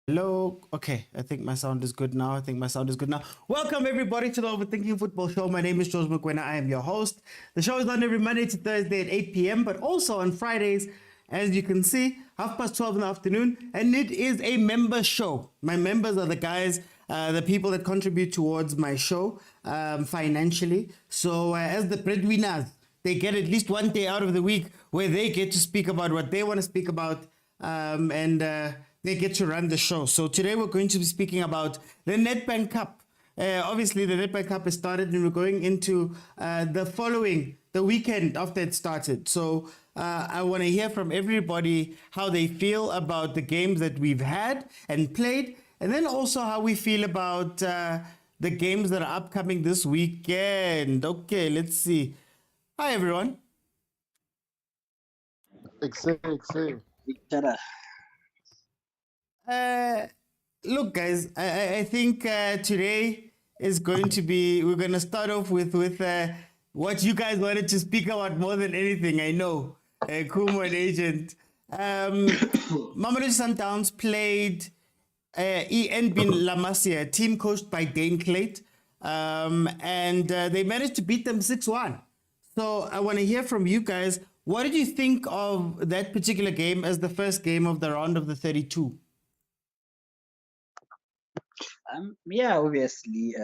Hello. Okay, I think my sound is good now. Welcome everybody to the Overthinking Football Show. My name is George McWena. I am your host. The show is on every Monday to Thursday at 8 p.m., but also on Fridays, as you can see, 12:30 in the afternoon. And it is a member show. My members are the guys, the people that contribute towards my show financially. So as the breadwinners, they get at least one day out of the week where they get to speak about what they want to speak about, and they get to run the show. So today we're going to be speaking about the NEDBANK Cup. Obviously, the NEDBANK Cup has started, and we're going into the weekend after it started. So I want to hear from everybody how they feel about the games that we've had and played, and then also how we feel about the games that are upcoming this weekend. Okay, let's see. Hi, everyone. Exactly. Tara. Uh, Look, guys, I think today is going to be. We're going to start off with what you guys wanted to speak about more than anything. I know, Kumo and Agent. Mamelodi Sundowns played EN La Masia, a team coached by Dane Clayt, and they managed to beat them 6-1. So I want to hear from you guys. What did you think of that particular game as the first game of the round of the 32? Yeah, obviously.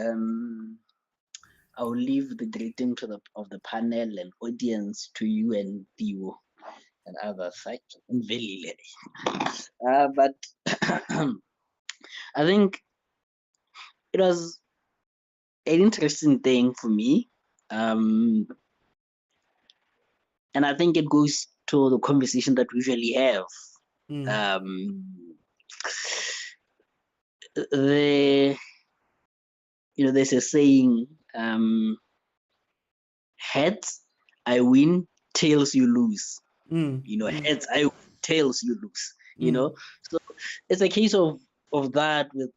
I'll leave the greeting to the panel and audience to you and Theo and others. Right? Very but I think it was an interesting thing for me. And I think it goes to the conversation that we usually have. Um, the there's a saying, heads I win, tails you lose. Heads I win, tails you lose. So it's a case of that with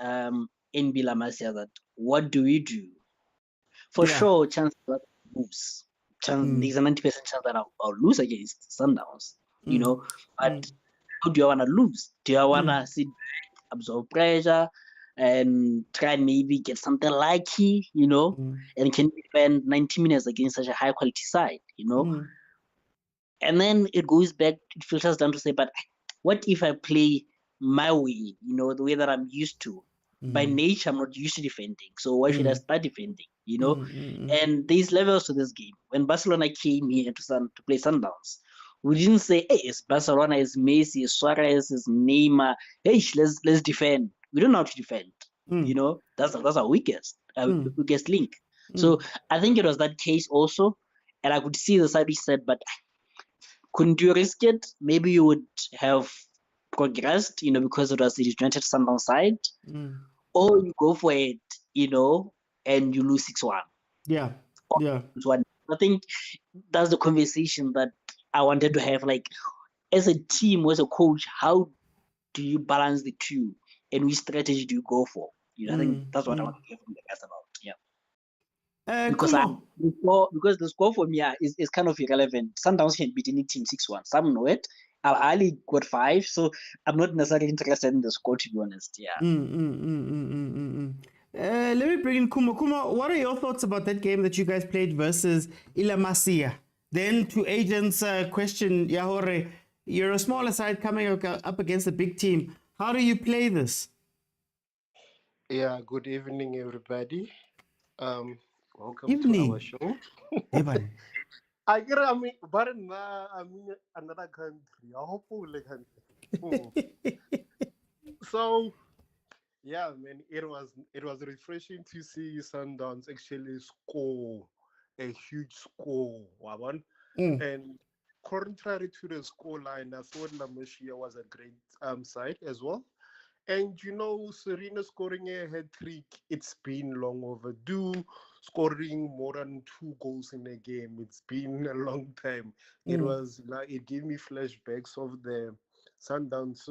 NB La Masia, that what do we do? For sure, chance that I lose. There's a 90% chance that I'll lose against Sundowns. But how do I want to lose? Do I want to sit back, absorb pressure, and try and maybe get something lucky, and can defend 90 minutes against such a high quality side, And then it filters down to say, but what if I play my way, the way that I'm used to? By nature, I'm not used to defending. So why should I start defending, And there's levels to this game. When Barcelona came here to play Sundowns, we didn't say, hey, it's Barcelona, it's Messi, it's Suarez, it's Neymar. Hey, let's defend. We don't know how to defend. That's our weakest link. So I think it was that case also, and I could see the side which said, but couldn't you risk it? Maybe you would have progressed, because it was the disjointed Sundown side, or you go for it, and you lose 6-1. Yeah. I think that's the conversation that I wanted to have. Like, as a team, as a coach, how do you balance the two, and which strategy do you go for? I think that's what I want to hear from the guys about. Yeah. Because the score for me is kind of irrelevant. Sundowns can beat any team 6-1. Some know it. Al Ali got 5, so I'm not necessarily interested in the score, to be honest. Yeah. Let me bring in Kuma. Kuma, what are your thoughts about that game that you guys played versus La Masia? Then to Agent's question, Yahore, you're a smaller side coming up against a big team. How do you play this? Yeah, good evening, everybody. Welcome Evening. to our show. Evan. But now I'm in another country. I hope we'll country. So, yeah, man, it was refreshing to see Sundowns actually score a huge score, Waban. And contrary to the score line, I thought La Masia was a great side as well. And Serena scoring a hat trick, it's been long overdue. Scoring more than 2 goals in a game, it's been a long time. It gave me flashbacks of the Sundowns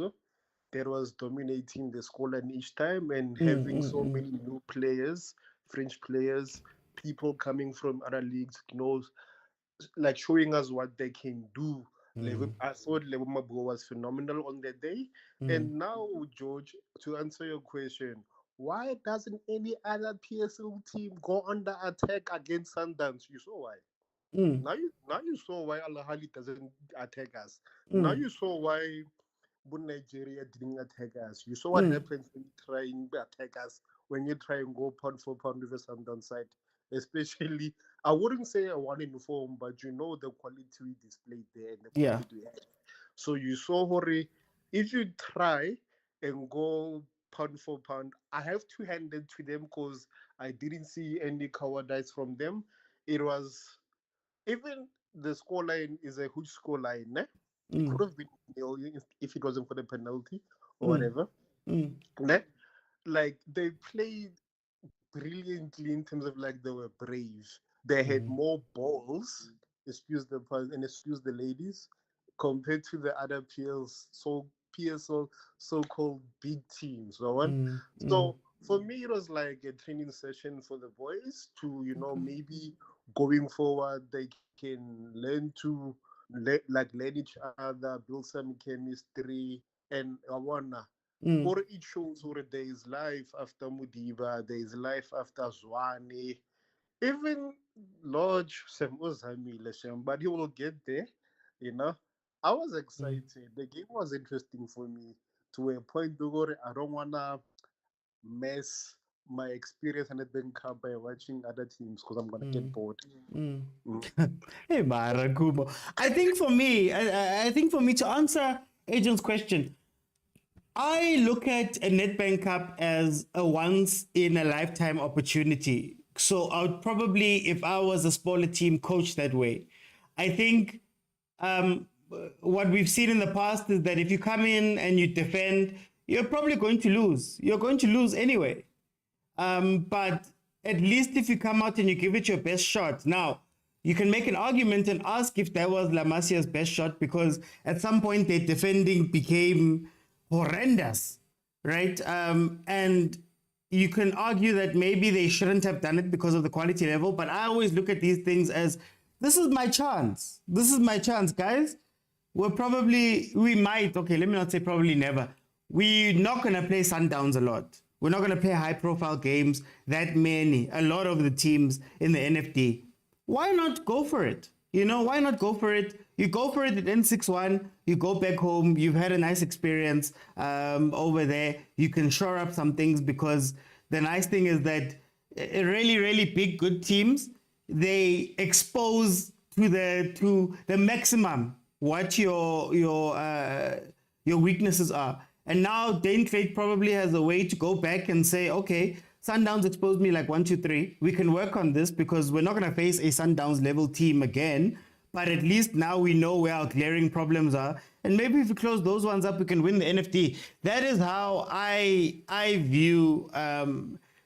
that was dominating the scoreline each time, and having so many new players, French players, people coming from other leagues, like showing us what they can do I thought Lebo Mabugo was phenomenal on that day. And now, George, to answer your question, why doesn't any other PSL team go under attack against Sundowns? You saw why. Now you saw why Al Ahly doesn't attack us. Now you saw why Nigeria didn't attack us. You saw what happens when you try and attack us, when you try and go pound for pound with the Sundown side. Especially, I wouldn't say a one in form, but you know the quality we displayed there and the Yeah. quality we had. So you saw, Hori, if you try and go pound for pound, I have to hand it to them because I didn't see any cowardice from them. It was even the scoreline is a huge scoreline. It could have been nil if it wasn't for the penalty or whatever. Ne? Like they played brilliantly in terms of like they were brave. They had more balls, excuse the pun and excuse the ladies, compared to the other PSL so-called big teams. So for me, it was like a training session for the boys to maybe going forward they can learn to learn each other, build some chemistry, and I wanna or it shows or there is life after Mudiba, there is life after Zwane, even Lodge Sam Uzamile Shem, but he will get there, you know. I was excited. The game was interesting for me to a point where I don't wanna mess my experience and then come by watching other teams because I'm gonna get bored. Mm. Hey, Marakumo. I think for me, I think for me to answer Agent's question, I look at a NEDBANK Cup as a once in a lifetime opportunity. So I would probably, if I was a smaller team, coach that way. I think um, what we've seen in the past is that if you come in and you defend, you're probably going to lose. You're going to lose anyway. But at least if you come out and you give it your best shot. Now, you can make an argument and ask if that was La Masia's best shot because at some point their defending became horrendous, right? And you can argue that maybe they shouldn't have done it because of the quality level, but I always look at these things as this is my chance. This is my chance, guys. We might, okay, let me not say probably never. We're not going to play Sundowns a lot. We're not going to play high profile games that many, a lot of the teams in the NFD. Why not go for it? Why not go for it? You go for it at N61, you go back home, you've had a nice experience over there. You can shore up some things because the nice thing is that really, really big, good teams, they expose to the maximum what your weaknesses are. And now Dane Trade probably has a way to go back and say, okay, Sundowns exposed me like 1, 2, 3. We can work on this because we're not going to face a Sundowns level team again. But at least now we know where our glaring problems are. And maybe if we close those ones up, we can win the NFT. That is how I view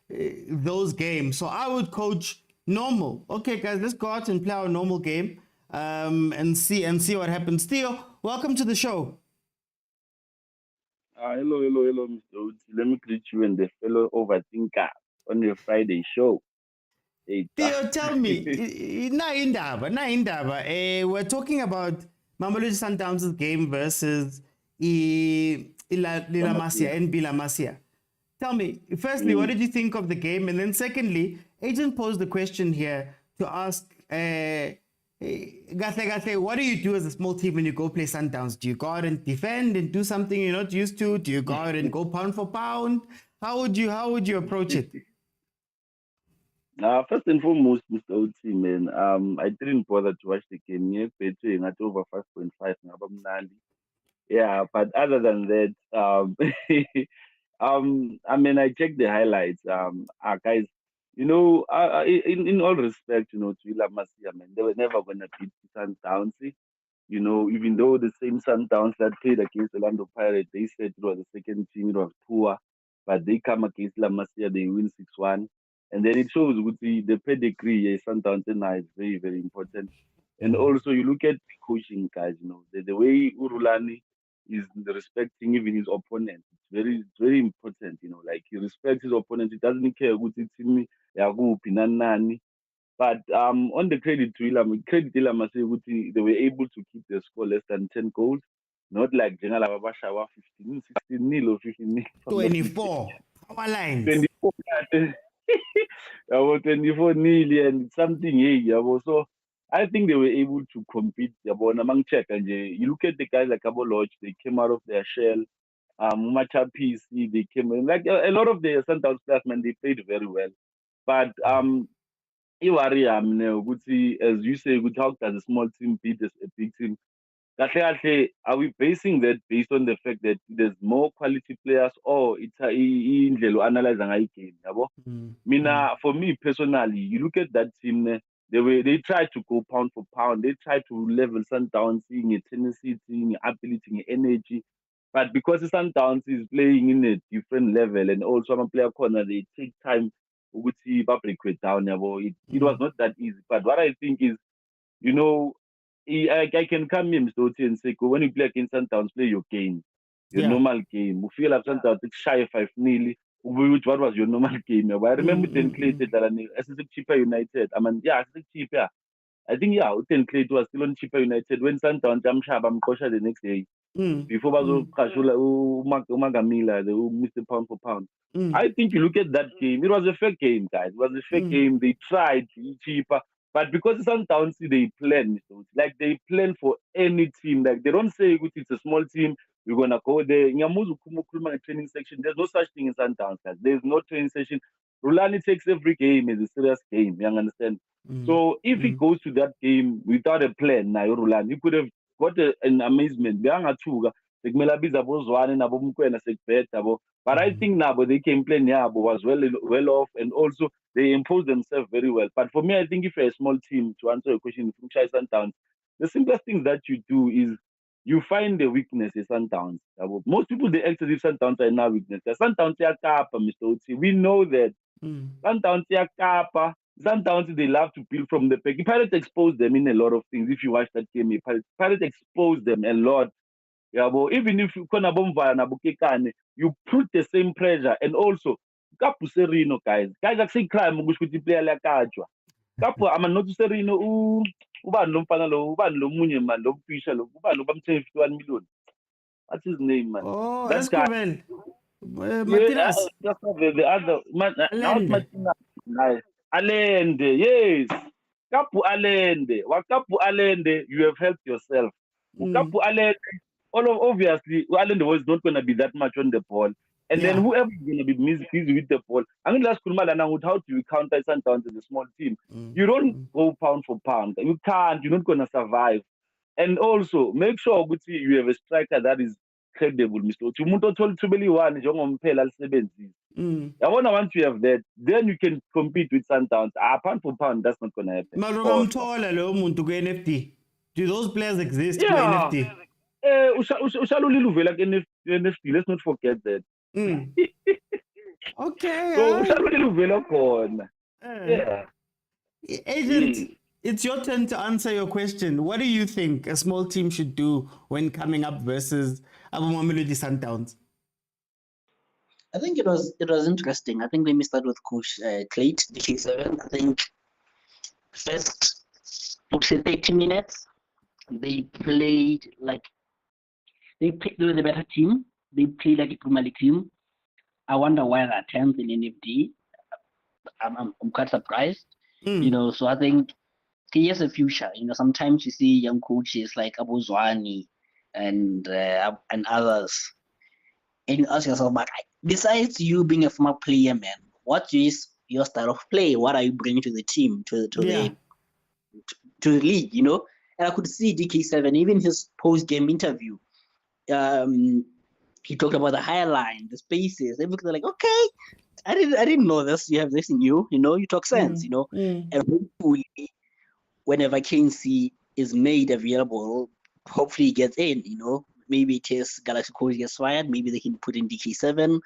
those games. So I would coach normal. Okay, guys, let's go out and play our normal game and see what happens. Theo, welcome to the show. Hello, Mr. Oti. Let me greet you and the fellow overthinker on your Friday show. Hey, Theo, tell me, na indaba. We're talking about Mamelodi Sundowns' game versus La Masia, NB La Masia. Tell me, firstly, what did you think of the game? And then secondly, Agent posed the question here to ask, Gatle, what do you do as a small team when you go play Sundowns? Do you go out and defend and do something you're not used to? Do you go out and go pound for pound? How would you approach it? First and foremost, Mr. Oti, man, I didn't bother to watch the game. Yeah, at over 5.5. Yeah, but other than that, I mean, I checked the highlights. Guys, in all respect, to La Masia, man, they were never gonna beat Sundowns. Even though the same Sundowns that played against Orlando Pirates, they said it was the second team, it was poor, but they come against La Masia, they win 6-1. And then it shows with the pedigree, Sundowns is very, very important. And also, you look at the coaching guys, the way Urulani is respecting even his opponent. It's very important, like he respects his opponent. He doesn't care who's team, But on the credit to Ilam, I must say they were able to keep the score less than 10 goals. Not like General Ababashawa 15, 16 nil or 15 nil. 24 power lines. 24, 24 nil and something. So I think they were able to compete. Among check and you look at the guys like Cabo Lodge, they came out of their shell. Macha PC, they came in like a lot of the Sundowns players, man, they played very well. But Iwari, as you say, how does a small team beat a big team? Are we basing that based on the fact that there's more quality players or it's indlela analyze game? Mina, for me personally, you look at that team, they tried to go pound for pound. They tried to level Sundowns, seeing a tendency, seeing ability, energy. But because Sundowns is playing in a different level and also I'm a player corner, they take time to see break it down. It was not that easy. But what I think is, you know, I can come in and say, when you play against Sundowns, play your game, your normal game. You feel like Sundowns shy 5-0. What was your normal game? I remember 10 Clay said that as a cheaper United. I mean, yeah, it's cheaper. I think, yeah, 10 Clay was still on cheaper United. When Sundowns, I'm sure I'm cautious the next day. Before Kashula, Magamila, the Mr. Pound for Pound. I think you look at that game, it was a fair game, guys. It was a fair game. They tried to be cheaper. But because Sundowns, they plan. So like they plan for any team. Like they don't say it's a small team, we're gonna go there. Nyamuzu Kumukuluma training section. There's no such thing in Sundowns, guys. There's no training session. Rulani takes every game as a serious game. You understand? So if he goes to that game without a plan, now Rulani, he could have got an amazement. But I think now they can play Nyabo was well off and also they imposed themselves very well. But for me, I think if you're a small team, to answer your question, from Chai Sundowns, the simplest thing that you do is you find the weakness in Sundowns. Most people they act as if Sundowns are now weakness. Sundowns are Kappa, Mr. Otsi. We know that Sundowns are Kappa. Sundowns they love to build from the back. Pirates exposed them in a lot of things. If you watch that game, Pirates exposed them a lot. Even if you you put the same pressure and also Kapu Serino guys actually crime ukuthi player lakajwa Kapu ama not Serino ubani lo mfana lo ubani lo munye man lo mfisha lo ubani lo bamthenge 51 million. What's his name, man? Oh, that guy. Martinez. The other man, not Martinez. Allende, yes. Kapu Allende. Wakapu Allende, you have helped yourself. Kapu Allende, obviously, Allende was not going to be that much on the ball. And then whoever is going to be busy with the ball, I'm going to ask Kulmala now how do you counter Sundowns as a small team? You don't go pound for pound. You can't. You're not going to survive. And also, make sure you have a striker that is credible, Mr. Umuntu told Tubeli-1, njengompela alisebenzisa. Once you have that, then you can compete with Sundowns. Pound for pound, that's not going to happen. NFT. Do those players exist? Yeah. Ushalulile uvela ku-NFT. Let's not forget that. Okay. So Ushalulile uvela khona. Yeah. Agent, it's your turn to answer your question. What do you think a small team should do when coming up versus Abu Mamelodi Sundowns? I think it was interesting. I think let me start with Coach Clayt, DK7. I think first 30 minutes they played like they were the better team. They played like a Premier League team. I wonder why that 10th in NFD. I'm quite surprised. So I think he has a future. Sometimes you see young coaches like Abu Zwani and others, and you ask yourself, besides you being a former player, man, what is your style of play? What are you bringing to the team, to the league? And I could see DK7 even his post-game interview. He talked about the high line, the spaces. Everything like, okay, I didn't know this. You have this in you. You talk sense. And hopefully, whenever Kaizer is made available, hopefully he gets in. Maybe it is Galaxy Coach gets fired. Maybe they can put in DK7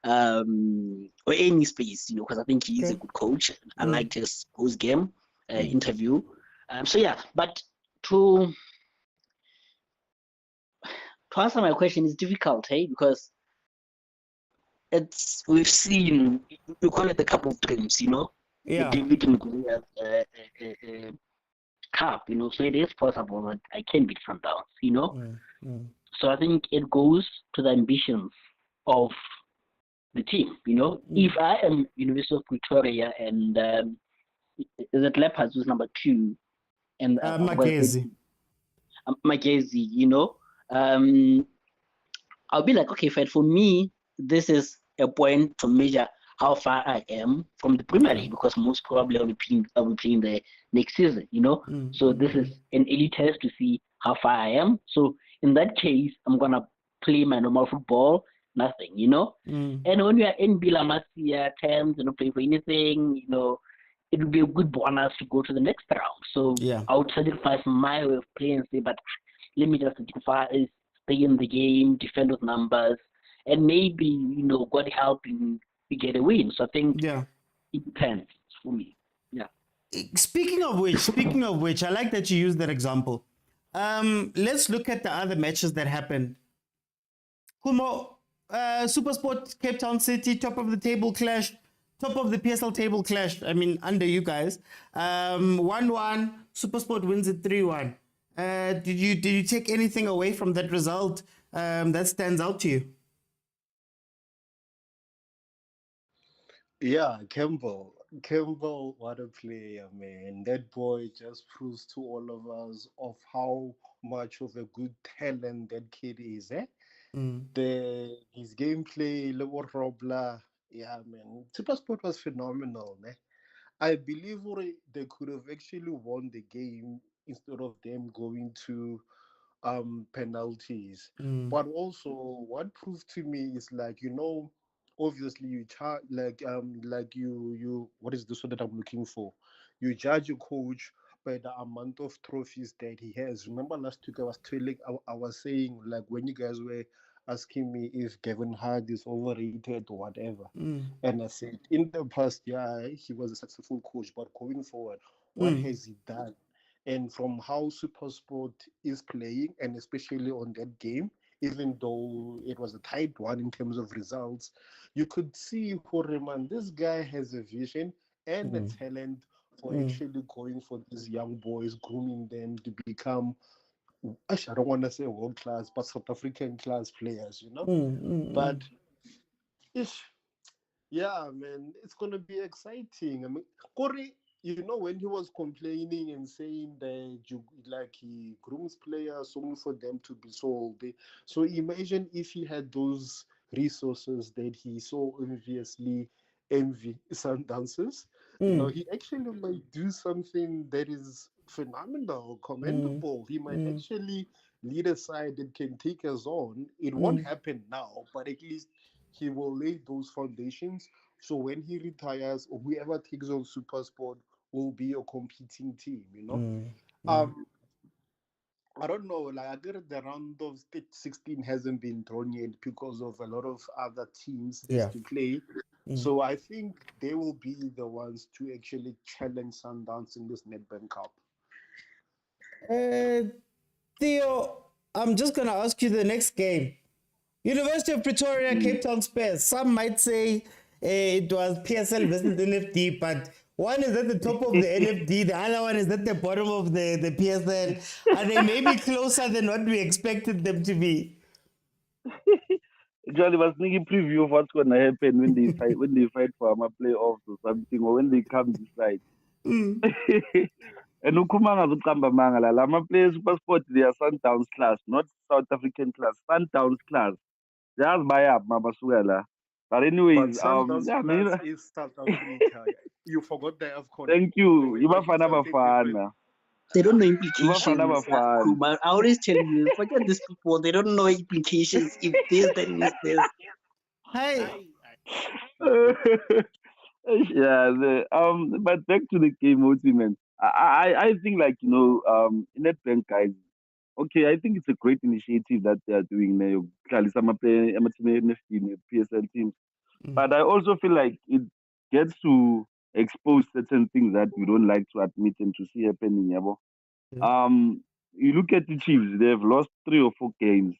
or any space. Because I think he is a good coach. I liked his post game interview. But to answer my question is difficult, because we've seen, we call it the cup of dreams, Yeah. David and Goliath Cup, so it is possible that I can beat Sundowns, So I think it goes to the ambitions of the team, If I am University of Pretoria and that Leopards was number 2 and Magezi. Magezi, I'll be like, okay, fine. For me, this is a point to measure how far I am from the Premier League because most probably I'll be playing the next season, So this is an early test to see how far I am. So in that case, I'm gonna play my normal football, nothing, And when you are in Bilamasia terms, play for anything, it would be a good bonus to go to the next round. So I would sacrifice my way of playing and say, but let me just stay in the game, defend with numbers, and maybe, God helping, we get a win. So I think it depends for me. Yeah. Speaking of which, I like that you used that example. Let's look at the other matches that happened. Kumo, Supersport, Cape Town City, top of the PSL table clash. I mean, under you guys. 1-1, Supersport wins it 3-1. Did you take anything away from that result that stands out to you? Yeah, Campbell, what a player, man. That boy just proves to all of us of how much of a good talent that kid is, eh? His gameplay, Lebo Robla, yeah, man. Supersport was phenomenal, man. I believe they could have actually won the game instead of them going to penalties. But also what proved to me is like, obviously you charge like you what is this one that I'm looking for? You judge a coach by the amount of trophies that he has. Remember last week I was saying like when you guys were asking me if Gavin Hart is overrated or whatever. And I said in the past, yeah, he was a successful coach, but going forward, what has he done? And from how Supersport is playing, and especially on that game, even though it was a tight one in terms of results, you could see Horeman, this guy has a vision and a talent for actually going for these young boys, grooming them to become, actually, I don't want to say world class, but South African class players, But ish, yeah, man, it's gonna be exciting. I mean, Corey, when he was complaining and saying that like he grooms players only for them to be sold. So imagine if he had those resources that he so obviously envy Sundances. He actually might do something that is phenomenal, commendable. He might actually lead a side that can take us on. It won't happen now, but at least he will lay those foundations. So when he retires, or whoever takes on Supersport will be a competing team, I don't know, like I get the round of 16 hasn't been drawn yet because of a lot of other teams has to play. So I think they will be the ones to actually challenge Sundowns in this NEDBANK Cup. Theo, I'm just gonna ask you the next game. University of Pretoria, Cape Town Spurs. Some might say it was PSL versus NFD, but one is at the top of the NFD, the other one is at the bottom of the PSL. And they may be closer than what we expected them to be. Actually, was thinking preview of what's gonna happen when they fight for my playoffs or something, or when they come this side. And ukhumanga zoqamba manga la ma-players Supersport, they are Sundowns class, not South African class, Sundowns class. Just buy up mabasuka la. But anyways, But Sundowns yeah, class is South Africa. You forgot the AFCON. Thank you. Ibafana bafana. They don't know implications. I always tell you, forget these people. They don't know implications. If this, then is this. Hi. Yeah. But back to the game, man. I think like NEDBANK guys. Okay, I think it's a great initiative that they are doing now. Clearly, some PSL teams. But I also feel like it gets to expose certain things that we don't like to admit and to see happening. You look at the Chiefs; they've lost 3 or 4 games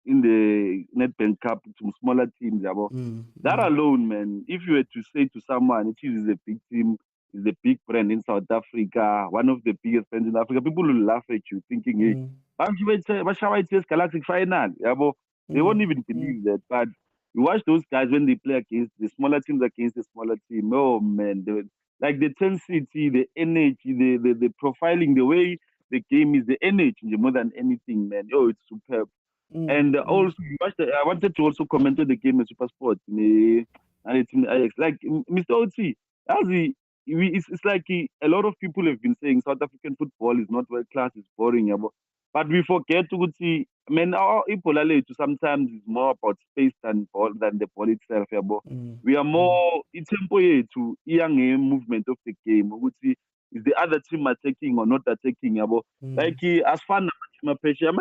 in the NEDBANK Cup to smaller teams. That alone, man. If you were to say to someone, the Chiefs is a big team, is a big brand in South Africa, one of the biggest brands in Africa. People will laugh at you thinking, hey, Bashawa Galactic final. Yabo. They won't even believe that. But you watch those guys when they play against the smaller teams against the smaller team. Oh man, like the intensity, the energy, the profiling, the way the game is, the energy more than anything, man. Oh, it's superb. And also, I wanted to also comment on the game in Super Sport. And it's like Mr. Oti, it's like a lot of people have been saying South African football is not world class, it's boring. But we forget to see, I mean, our Ipolale to sometimes is more about space than the ball itself. We are more, it's important to young movement of the game. We would see is the other team attacking or not attacking. Like as fun pressure,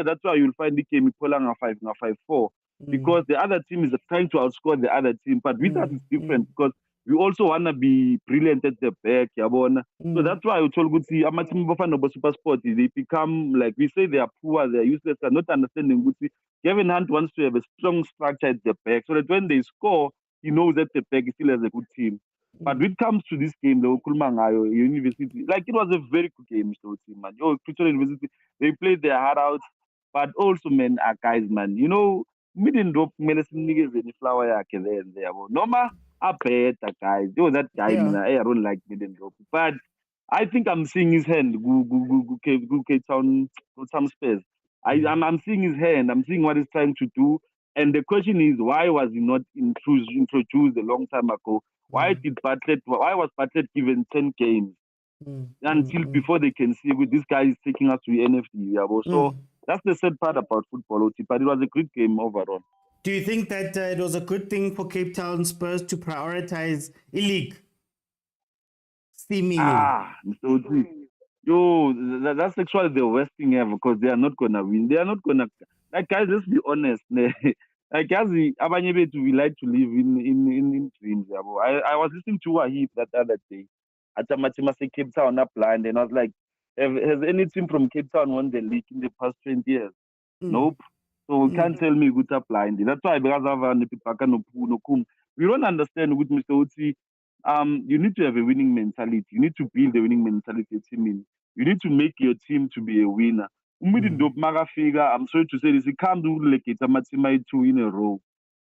that's why you'll find the game Polang 5-4 because the other team is trying to outscore the other team. But with us, it's different because we also want to be brilliant at the back. So that's why I told Guti, Amatim Bafana Super Sport, they become like we say they are poor, they are useless, they're not understanding Guti. Kevin Hunt wants to have a strong structure at the back so that when they score, he knows that the back still has a good team. But when it comes to this game, the Okulmangayo University, like it was a very good game, Mr. Oti, man. Pretoria University, they played their heart out, but also, man, guys, man, Middendorp, Medicine niggas in the flower yakhe there and there. Noma, I better, guys. That guy, I don't like Middendorp. But I think I'm seeing his hand, go Cape Town, some space. I'm seeing his hand, I'm seeing what he's trying to do. And the question is, why was he not introduced a long time ago? Why was Bartlett given 10 games until before they can see this guy is taking us to the NFD? So that's the sad part about football, but it was a great game overall. Do you think that it was a good thing for Cape Town Spurs to prioritize a league? Seemingly. Mr. Oti. Yo, that's actually the worst thing ever because they are not going to win. They are not going to. Like, guys, let's be honest. Like, guys, we like to live in dreams. I was listening to Wahib that other day. At say Cape Town up blind, and I was like, has any team from Cape Town won the league in the past 20 years? Nope. So you can't tell me good up blind. That's why because we don't understand with Mr. Oti. You need to have a winning mentality. You need to build a winning mentality team in. You need to make your team to be a winner. I'm sorry to say this, he can't do relegate two in a row.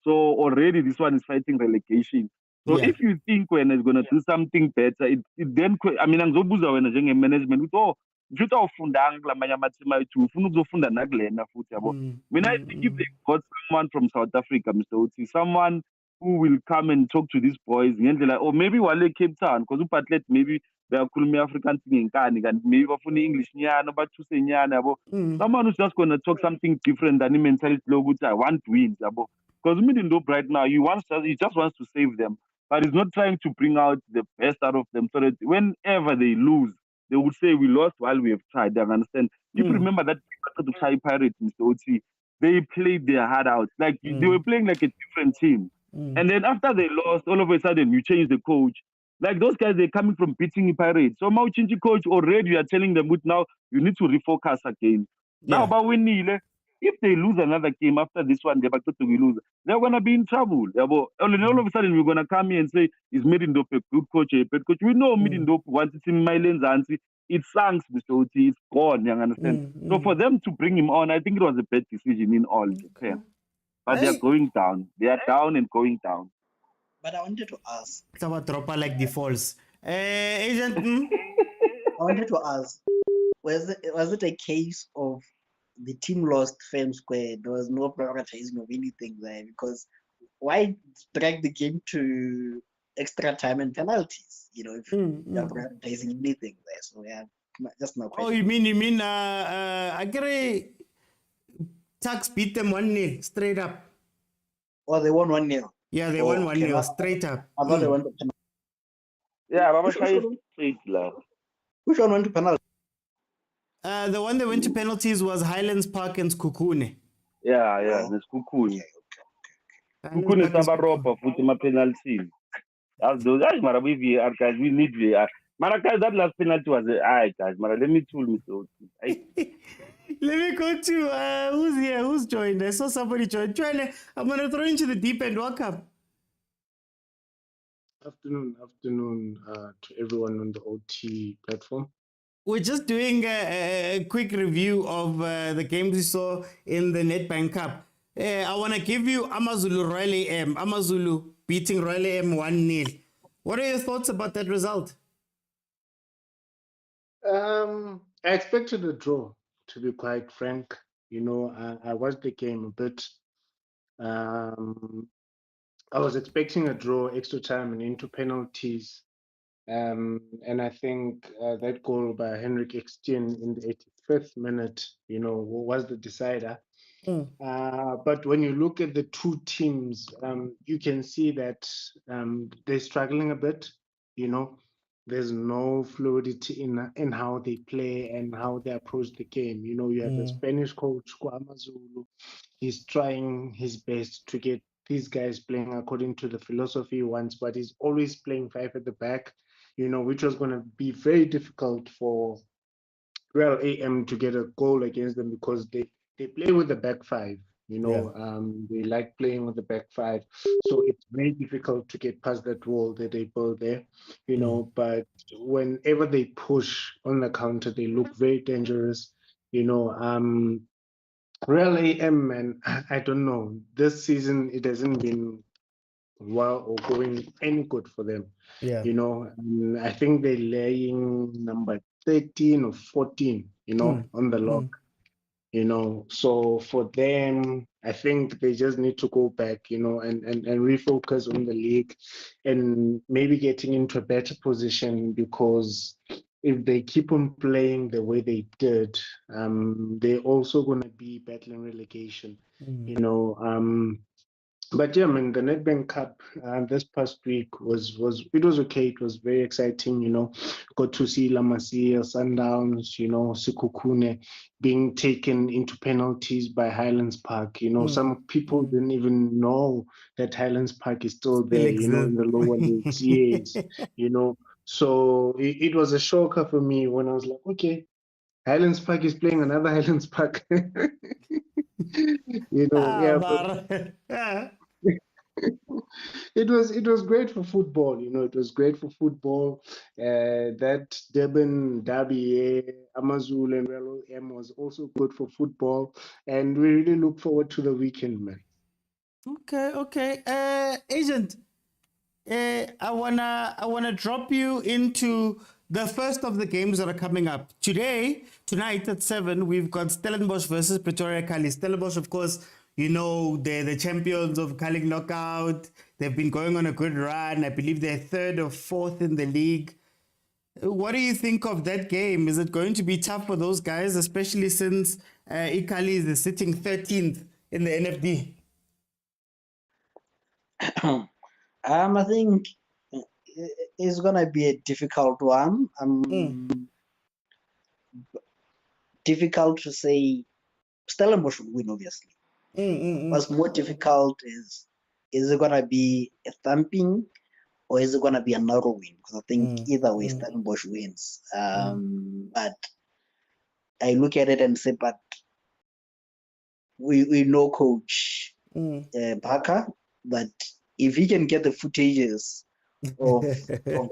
So already this one is fighting relegation. So if you think when it's gonna do something better, it then angizobuza wena njenge-management ukuthi mfuna awufundanga kulamanye amathima ethu ufuna ukuzofunda nakulena futhi yabo. Mina I think if they got someone from South Africa, Mr. Oti, someone who will come and talk to these boys or maybe wale Cape Town because uPatlet maybe bayakhuluma African thing enkani kanti maybe bafuna English nyana bathuse nyana yabo. Someone who's just going to talk something different than the mentality lokuthi I want wins yabo. Because Middendorp right now he just wants to save them, but he's not trying to bring out the best out of them so that whenever they lose they would say we lost while we have tried. They understand. If you remember that Thai Pirates, Mr. Oti, they played their heart out. Like they were playing like a different team. And then after they lost, all of a sudden you change the coach. Like those guys, they're coming from beating Pirates. So now change the coach already. You are telling them, now you need to refocus again. Now, but if they lose another game after this one, they're going to be in trouble. All of a sudden, we're going to come here and say, is Middendorp a good coach, a bad coach? We know Middendorp once it's in my lens, and it sinks, Mr. Oti, it's gone, you understand? So for them to bring him on, I think it was a bad decision in all Japan. But they're going down. They are down and going down. But I wanted to ask. It's about dropper like the falls. Agent? I wanted to ask, was it a case of the team lost fair and square? There was no prioritizing of anything there because why drag the game to extra time and penalties? If you're prioritizing anything there. So just my question. Oh, you mean Agre Tuks beat them 1-0 straight up. Oh, they won 1-0. Yeah, they won 1-0 straight up. I thought they won the penalty. Yeah, Baba Shai straight lad. Which one went to penalty? The one that went to penalties was Highlands Park and Skukune. Yeah, the Skukune. Skukune is number rope of ultimate penalty. That's those guys, Mara, we VR, guys, we need VR. Mara, guys, that last penalty was guys, Mara, let me tool Mr. Oti. Let me go to who's here? Who's joined? I saw somebody join. I'm gonna throw into the deep end. Welcome. Afternoon to everyone on the OT platform. We're just doing a quick review of the games we saw in the NEDBANK Cup. I want to give you Amazulu Royal AM. Amazulu beating Royal AM 1-0. What are your thoughts about that result? I expected a draw, to be quite frank. I watched the game a bit. I was expecting a draw, extra time, and into penalties. And I think that goal by Henrik Ekstien in the 85th minute, was the decider. But when you look at the two teams, you can see that they're struggling a bit. There's no fluidity in how they play and how they approach the game. You have a Spanish coach, Amazulu. He's trying his best to get these guys playing according to the philosophy he wants, but he's always playing five at the back, which was going to be very difficult for Real AM to get a goal against them because they play with the back five. They like playing with the back five, so it's very difficult to get past that wall that they build there. But whenever they push on the counter, they look very dangerous. Real AM, and I don't know, this season it hasn't been well or going any good for them. And I think they're laying number 13 or 14, on the log. So for them, I think they just need to go back, and refocus on the league and maybe getting into a better position, because if they keep on playing the way they did, they're also going to be battling relegation. But yeah, I mean, the NEDBANK Cup this past week was okay. It was very exciting. Got to see La Masia, Sundowns, Sekhukhune being taken into penalties by Highlands Park. Some people didn't even know that Highlands Park is still there. In the lower leagues. Yes, So it was a shocker for me when I was like, okay, Highlands Park is playing another Highlands Park. Yeah. It was great for football. It was great for football. That Durban derby, Amazulu and Real M was also good for football, and we really look forward to the weekend, man. Okay. Agent, I wanna drop you into the first of the games that are coming up tonight at 7. We've got Stellenbosch versus Pretoria Kali. Stellenbosch, of course, they're the champions of Kali Knockout. They've been going on a good run. I believe they're 3rd or 4th in the league. What do you think of that game? Is it going to be tough for those guys, especially since Ikali is sitting 13th in the NFD? I think it's gonna be a difficult one. Difficult to say. Stellenbosch will win, obviously. What's more difficult is it gonna be a thumping or is it gonna be a narrow win? Because I think either way, Stellenbosch wins. But I look at it and say, but we know Coach Barker, that if he can get the footages of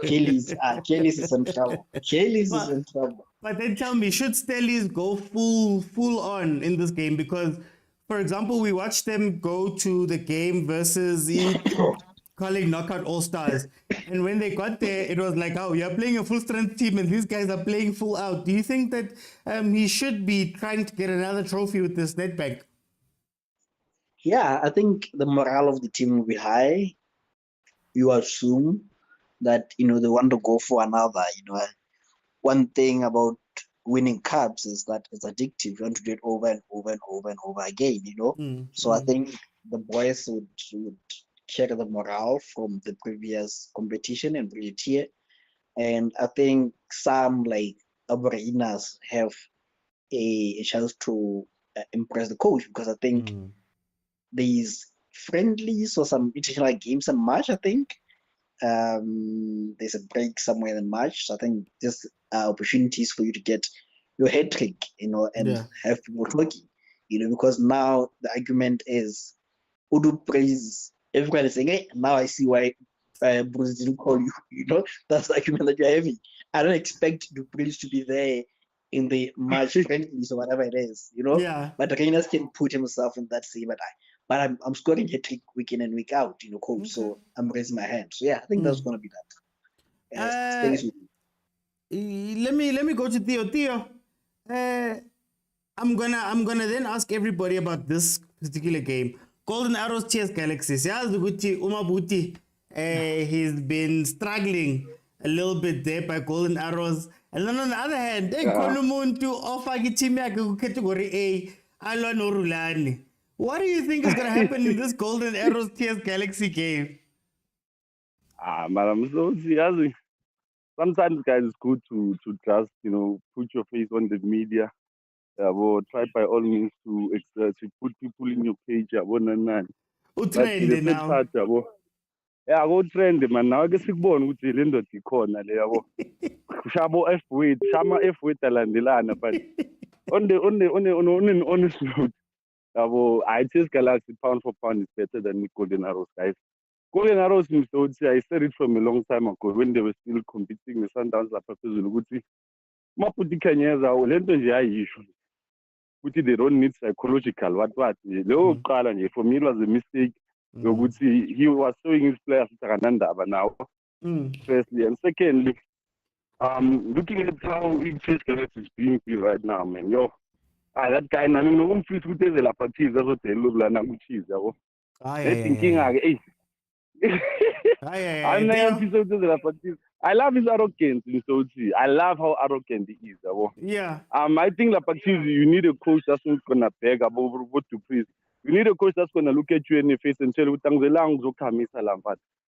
Kelly's, Kelly's is in trouble. Kelly's is in trouble. But then tell me, should Stellies go full on in this game? Because, for example, we watched them go to the game versus the Kali Knockout All-Stars. And when they got there, it was like, oh, you're playing a full-strength team and these guys are playing full out. Do you think that he should be trying to get another trophy with this NEDBANK? Yeah, I think the morale of the team will be high. You assume that, they want to go for another. One thing about winning cups is that it's addictive. You want to do it over and over and over and over again, So I think the boys would carry the morale from the previous competition and bring it here. And I think some like Aboriginals have a chance to impress the coach, because I think these friendlies or some international games in March, I think. There's a break somewhere in March. So I think there's opportunities for you to get your hat trick, and have people talking, because now the argument is Udu praise. Everyone is saying, hey, now I see why Bruce didn't call you. You know, that's the argument that you're having. I don't expect the Bruce to be there in the March friendlies or whatever it is, you know. Yeah. But Rangers can put himself in that same. But I'm scoring a trick week in and week out, you know, coach. Okay. So I'm raising my hand. So yeah, I think that's gonna be that. Let me go to Theo. Theo, I'm gonna then ask everybody about this particular game. Golden Arrows Chess Galaxies. Yeah, Umabuti. He's been struggling a little bit there by Golden Arrows. And then on the other hand, Kolumuntu offer team category A, Alon Orulani. What do you think is gonna happen in this Golden Arrows Chess Galaxy game? Madam, so see, sometimes, guys, it's good to just, you know, put your face on the media. Or try by all means to put people in your page. But the flip side, yeah, go trend, man. Now I guess you born with the Lindo Ticona. Shabo F weight, Shama F weight, Alandilana. But on the honest note, I just Galaxy pound for pound is better than Golden Arrows, guys. Golden Arrows, I said it from a long time ago when they were still competing with Sundowns. Maputi Kenyans are lento nje ayisho ukuthi they don't need psychological what leyo qala nje for me it was a mistake yokuthi he was showing his players akanandaba now firstly, and secondly looking at how Chase Galaxy is being built right now, man, that guy nami nokumfisa ukuthi eze lapha thize azodela lana kuchize yabo thinking I love his arrogance. I love how arrogant he is. Yeah. I think you need a coach that's not gonna beg about what to please. You need a coach that's gonna look at you in the face and tell you,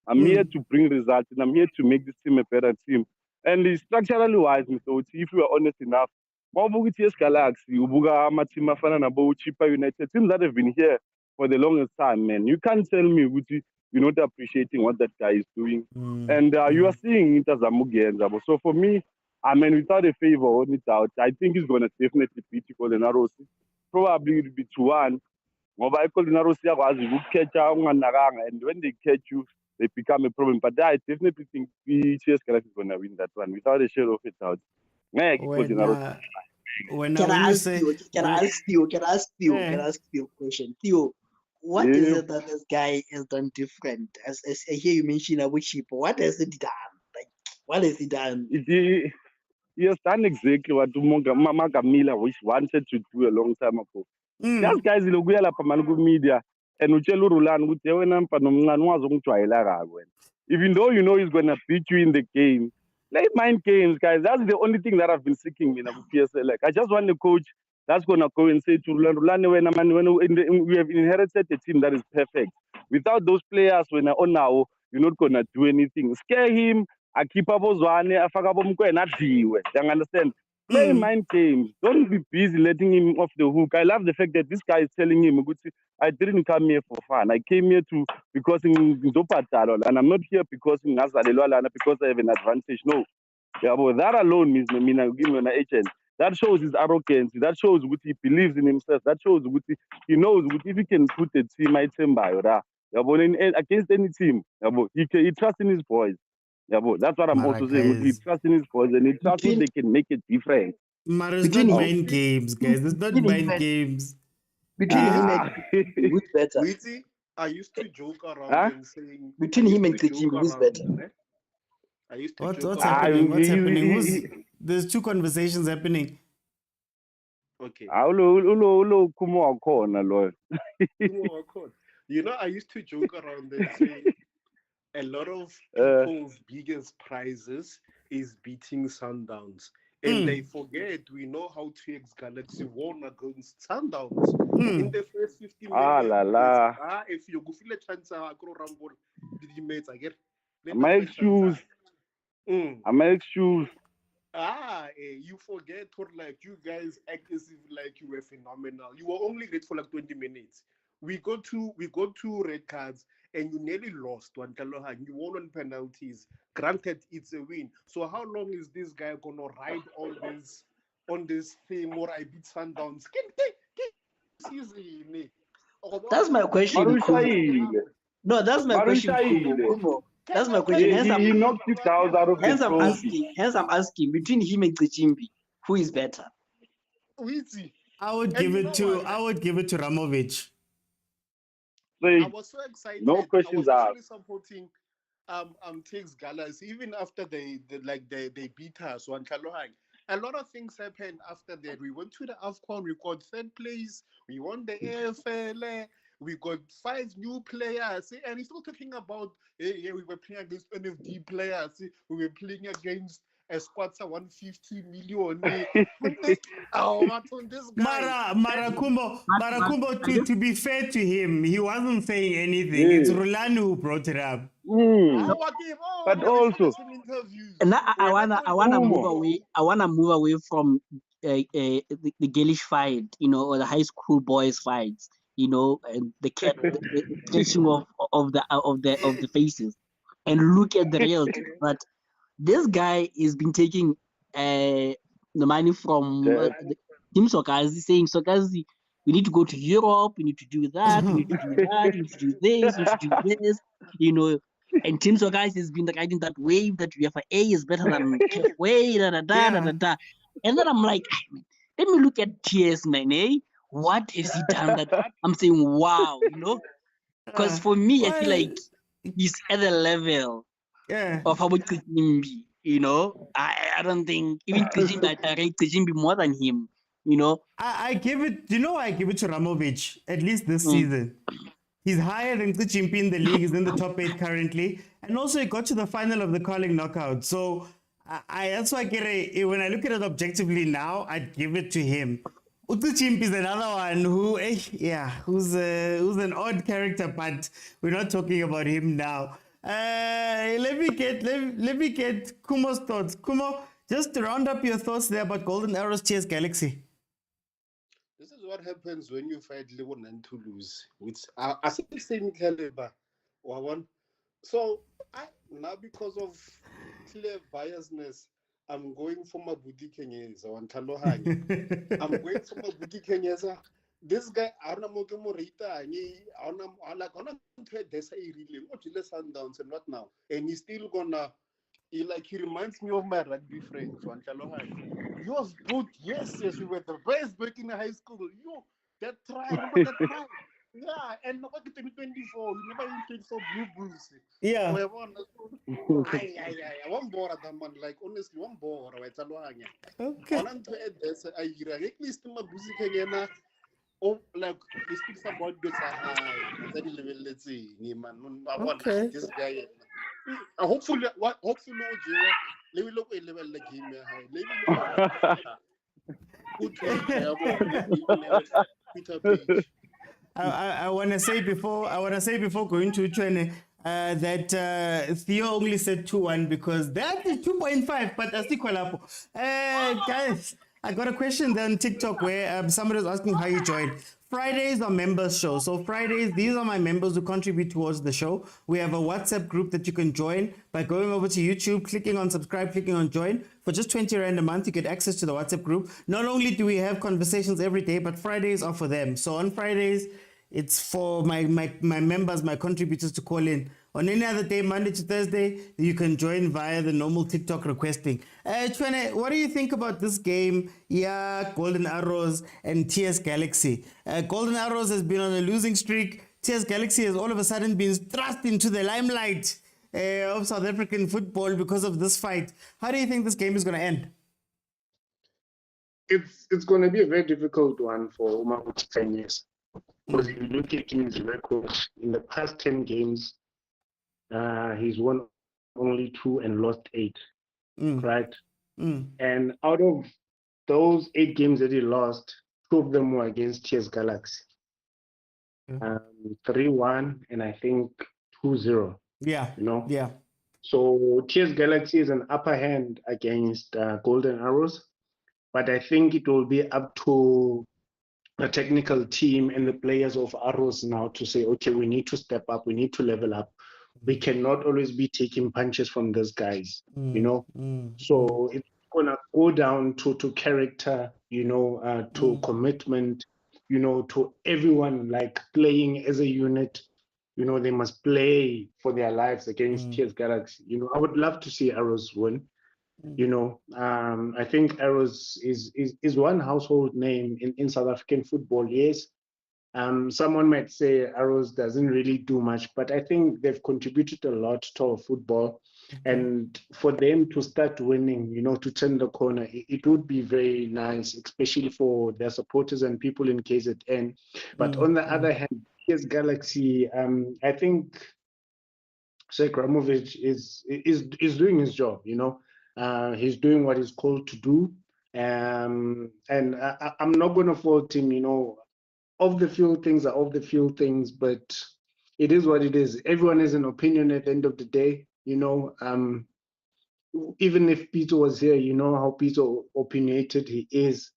I'm here to bring results and I'm here to make this team a better team. And structurally wise, Mr. Oti, if you are honest enough, Galaxy, Chipa United, teams that have been here for the longest time, man. You can't tell me you're not appreciating what that guy is doing. And you are seeing it as a Mugi. So for me, I mean, without a favor or any doubt, I think he's going to definitely beat Golden Arrows. Probably it will be 2-1. Mobile Golden Arrows catch and when they catch you, they become a problem. But I definitely think CS Galaxy is going to win that one without a shade of a doubt. Can I ask you a question? Theo, what is it that this guy has done different? As I hear you mention a witch sheep, what has he done? Like, what has he done? He has done exactly what Mama Camila wanted to do a long time ago. Just guys, look media and even though you know he's gonna beat you in the game. Like mind games, guys. That's the only thing that I've been seeking in a PSL. Like, I just want a coach that's gonna go and say to Rulani, when we have inherited a team that is perfect. Without those players, when on now, you're not gonna do anything. Scare him. I keep up you understand? Play mind games. Don't be busy letting him off the hook. I love the fact that this guy is telling him, I didn't come here for fun. I came here because and I'm not here because I have an advantage. No. Yeah, but that alone means give me an agent. That shows his arrogance. That shows what he believes in himself. That shows what he knows if he can put a team item by against any team. He trusts in his boys. That's what I'm also saying. He trusts in his boys and he trusts that they can make a difference. It's not mind games, guys. It's not mind games. Between him and who's better? I used to joke around and saying between him and Team, who's better? I used to what's happening? What's happening? There's two conversations happening. Okay. You know, I used to joke around and say a lot of people's biggest prizes is beating Sundowns. And they forget we know how TX Galaxy won against Sundowns in the first 15 minutes. If you go feel a chance, I go rumble. Did you make I get? My excuse. You forget or like you guys act as if like you were phenomenal. You were only great for like 20 minutes. We got two red cards and you nearly lost one. You won on penalties. Granted, it's a win. So how long is this guy gonna ride on this thing or I beat Sundowns? That's my question. No, that's my question. That's my question. He knocked 6 hours out of the Hence trophy. I'm asking between him and Kajimbi, who is better? Weezy. I would And give you it know to what? Ramovich. I was so excited. No I questions was actually asked. supporting Tiggs Galaxy even after they beat us on Kalohang. A lot of things happened after that. We went to the AFCON, we got third place, we won the AFL, we got 5 new players, and he's still talking about we were playing against NFD players, we were playing against a squad 150 million. Oh, this guy. Kumbo, to be fair to him, he wasn't saying anything. Yeah. It's Rulani who brought it up. But also, and now I wanna move away. I wanna move away from the girlish fight, or the high school boys fights, and the stretching of the faces, and look at the reality. But this guy has been taking the money from Team Sokazi, saying, Sokazi, we need to go to Europe, we need to do that, we need to do that, we need to do this, we need to do this, And Team Sokazi has been riding that wave that UEFA is better than way, da da da da da da. And then I'm like, let me look at TS, man, What has he done that I'm saying, wow, Because for me, I feel like he's at the level of Abu Kajimbi, I don't think even Kajimbi, I rate Kajimbi more than him, I give it, I give it to Ramovich, at least this season. He's higher than Kajimbi in the league. He's in the top 8 currently. And also he got to the final of the Carling knockout. So that's why when I look at it objectively now, I'd give it to him. Utuchimp is another one who's an odd character, but we're not talking about him now. Let me get Kumo's thoughts. Kumo, just to round up your thoughts there about Golden Arrows TS Galaxy. This is what happens when you fight Leon and Toulouse. I say the same caliber. So now because of clear biasness, I'm going for my Budi Kenyeza on Kalohang. I'm going for my Budi Kenyeza. This guy, I don't know Sundowns and what now? And he's still gonna. He reminds me of my rugby friends, Juan Chalohang. He was good, yes, we were the best back in high school. That try, remember that try? Yeah, and what 2024, you never even played for Blue Bulls. Yeah. I one more at man, honestly, one more. Okay. At least my music again. Oh, he speaks about this. Let's see, okay. This guy. Hopefully, let me look at level like him. I want to say before going to Uchene that Theo only said 2-1 because that is 2.5, but that's equal. Guys, I got a question there on TikTok where somebody was asking how you joined. Fridays are members show. So Fridays, these are my members who contribute towards the show. We have a WhatsApp group that you can join by going over to YouTube, clicking on subscribe, clicking on join. For just 20 Rand a month, you get access to the WhatsApp group. Not only do we have conversations every day, but Fridays are for them. So on Fridays, it's for my members, my contributors to call in. On any other day, Monday to Thursday, you can join via the normal TikTok requesting. Chwane, what do you think about this game? Yeah, Golden Arrows and TS Galaxy. Golden Arrows has been on a losing streak. TS Galaxy has all of a sudden been thrust into the limelight of South African football because of this fight. How do you think this game is going to end? It's going to be a very difficult one for Uma Utikanyes. Because if you look at his record, in the past 10 games, he's won only 2 and lost 8, right? And out of those 8 games that he lost, 2 of them were against TS Galaxy. 3-1 and I think 2-0. Yeah. Yeah. So TS Galaxy is an upper hand against Golden Arrows, but I think it will be up to the technical team and the players of Arrows now to say, okay, we need to step up, we need to level up. We cannot always be taking punches from these guys, So it's gonna go down to character, to commitment, to everyone playing as a unit, they must play for their lives against TS Galaxy. I would love to see Arrows win. I think Arrows is one household name in South African football. Yes, someone might say Arrows doesn't really do much, but I think they've contributed a lot to our football. And for them to start winning, to turn the corner, it would be very nice, especially for their supporters and people in KZN. But on the other hand, TS Galaxy, I think Sheikh Ramovich is doing his job. He's doing what he's called to do. And I'm not going to fault him. Off the field things are off the field things, but it is what it is. Everyone has an opinion at the end of the day. Even if Peter was here, how Peter opinionated he is.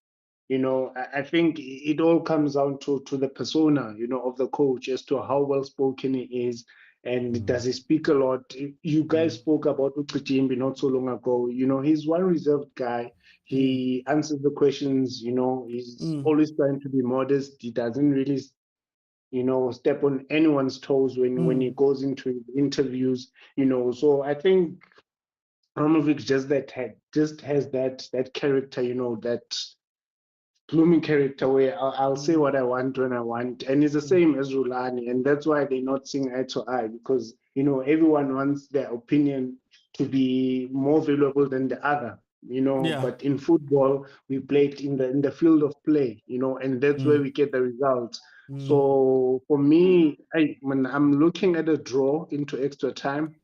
I think it all comes down to the persona, of the coach as to how well spoken he is. And does he speak a lot? You guys spoke about Ukujimbi not so long ago. He's one reserved guy. He answers the questions, he's always trying to be modest. He doesn't really, step on anyone's toes when he goes into interviews, So I think Ramovic just has that character, that blooming character where I'll say what I want when I want, and it's the same as Rulani, and that's why they're not seeing eye to eye, because everyone wants their opinion to be more valuable than the other. But in football we play it in the field of play, and that's where we get the results. So for me, I'm looking at a draw into extra time.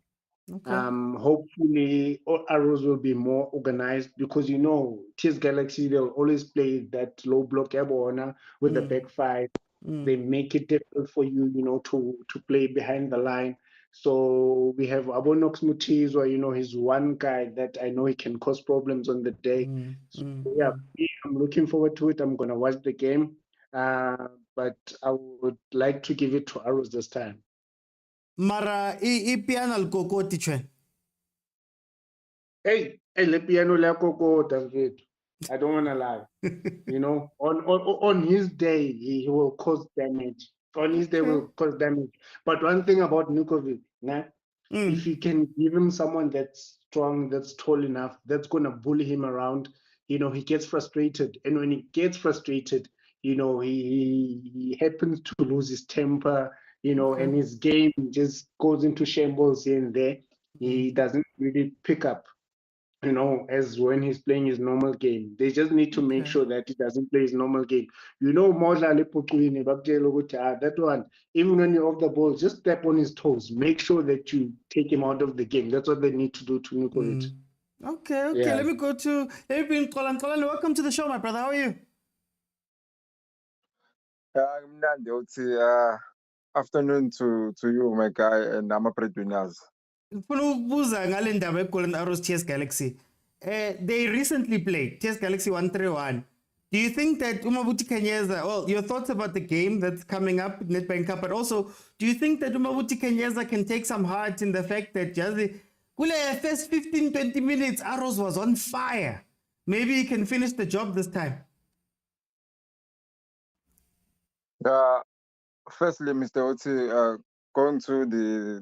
Hopefully arrows will be more organized, because TS Galaxy, they'll always play that low block Ebona with the back five. They make it difficult for you, to play behind the line. So we have Abonox Mutizwa, he's one guy that I know he can cause problems on the day. Yeah, I'm looking forward to it. I'm gonna watch the game. But I would like to give it to Arrows this time. Mara piano kokoti chwe. Hey, le piano la kokota, I don't want to lie. On his day, he will cause damage. On his day, will cause damage. But one thing about Nukovic, if you can give him someone that's strong, that's tall enough, that's going to bully him around, he gets frustrated. And when he gets frustrated, he happens to lose his temper, and his game just goes into shambles here and there. He doesn't really pick up, as when he's playing his normal game. They just need to make sure that he doesn't play his normal game. That one, even when you're off the ball, just step on his toes. Make sure that you take him out of the game. That's what they need to do to Nukovic. Okay. Yeah. Let me bring Kolan. Kolan, welcome to the show, my brother. How are you? Afternoon to you, my guy, and I'm a breadwinners. TS Galaxy. They recently played TS Galaxy 131. Do you think that Umabuti Kenyeza, well, your thoughts about the game that's coming up, NEDBANK Cup, but also, do you think that Umabuti Kenyeza can take some heart in the fact that just the first 15-20 minutes, Arrows was on fire? Maybe he can finish the job this time. Firstly, Mr. Oti, going through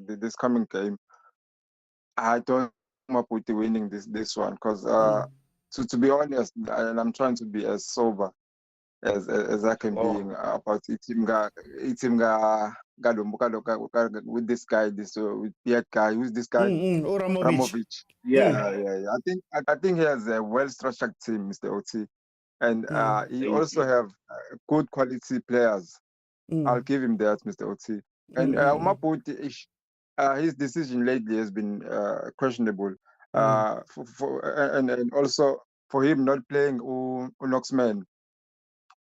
this coming game, I don't know with winning this one, because to be honest, and I'm trying to be as sober as I can be about it. With this guy, with Piet guy, who's this guy? Ramovich. Yeah. I think he has a well-structured team, Mr. Oti, and he also have good quality players. I'll give him that, Mr. Oti. And Umaputi, his decision lately has been questionable. And also for him not playing Unoxman.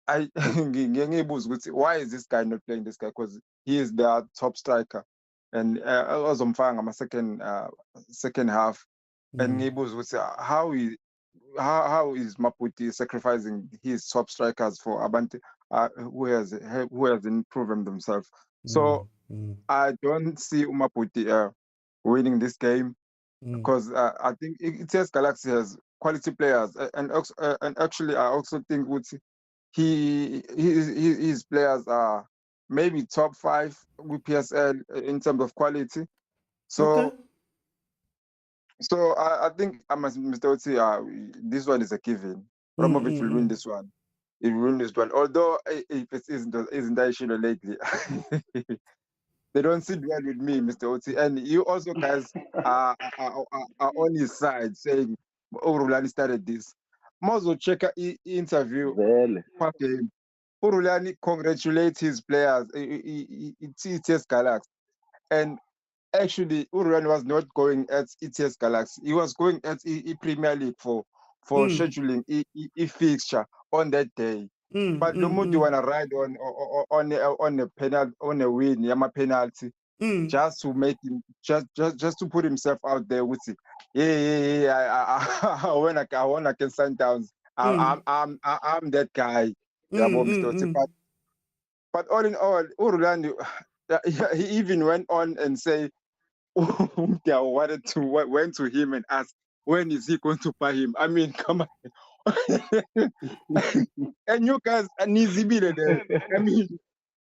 Why is this guy not playing this guy? Because he is their top striker. And also my second half. And how is Maputi sacrificing his top strikers for Abante, who has proven themselves? So I don't see Maputi winning this game, because I think TS Galaxy has quality players, and actually I also think his players are maybe top 5 with PSL in terms of quality. So, Okay. so I think Mr. Oti, this one is a given. Romovic will win this one. He will win this one. Although if it isn't actually lately, they don't sit well with me, Mr. Oti. And you also guys are on his side saying, "Oh, Rulani started this." Mozo check interview. Vele. Okay. Urulani congratulates his players. ETS Galaxy. And actually, Urulani was not going at ETS Galaxy. He was going at Premier League for scheduling a fixture on that day. But the moment you want to ride on a penalty, on a win, yama penalty, just to make him, just to put himself out there with it. I when I can Sundowns, I'm that guy. Yeah, Mr. Oti. But all in all, Urulani, he even went on and say, went to him and asked, when is he going to buy him? I mean, come on. And you guys are Nizibile there. I mean,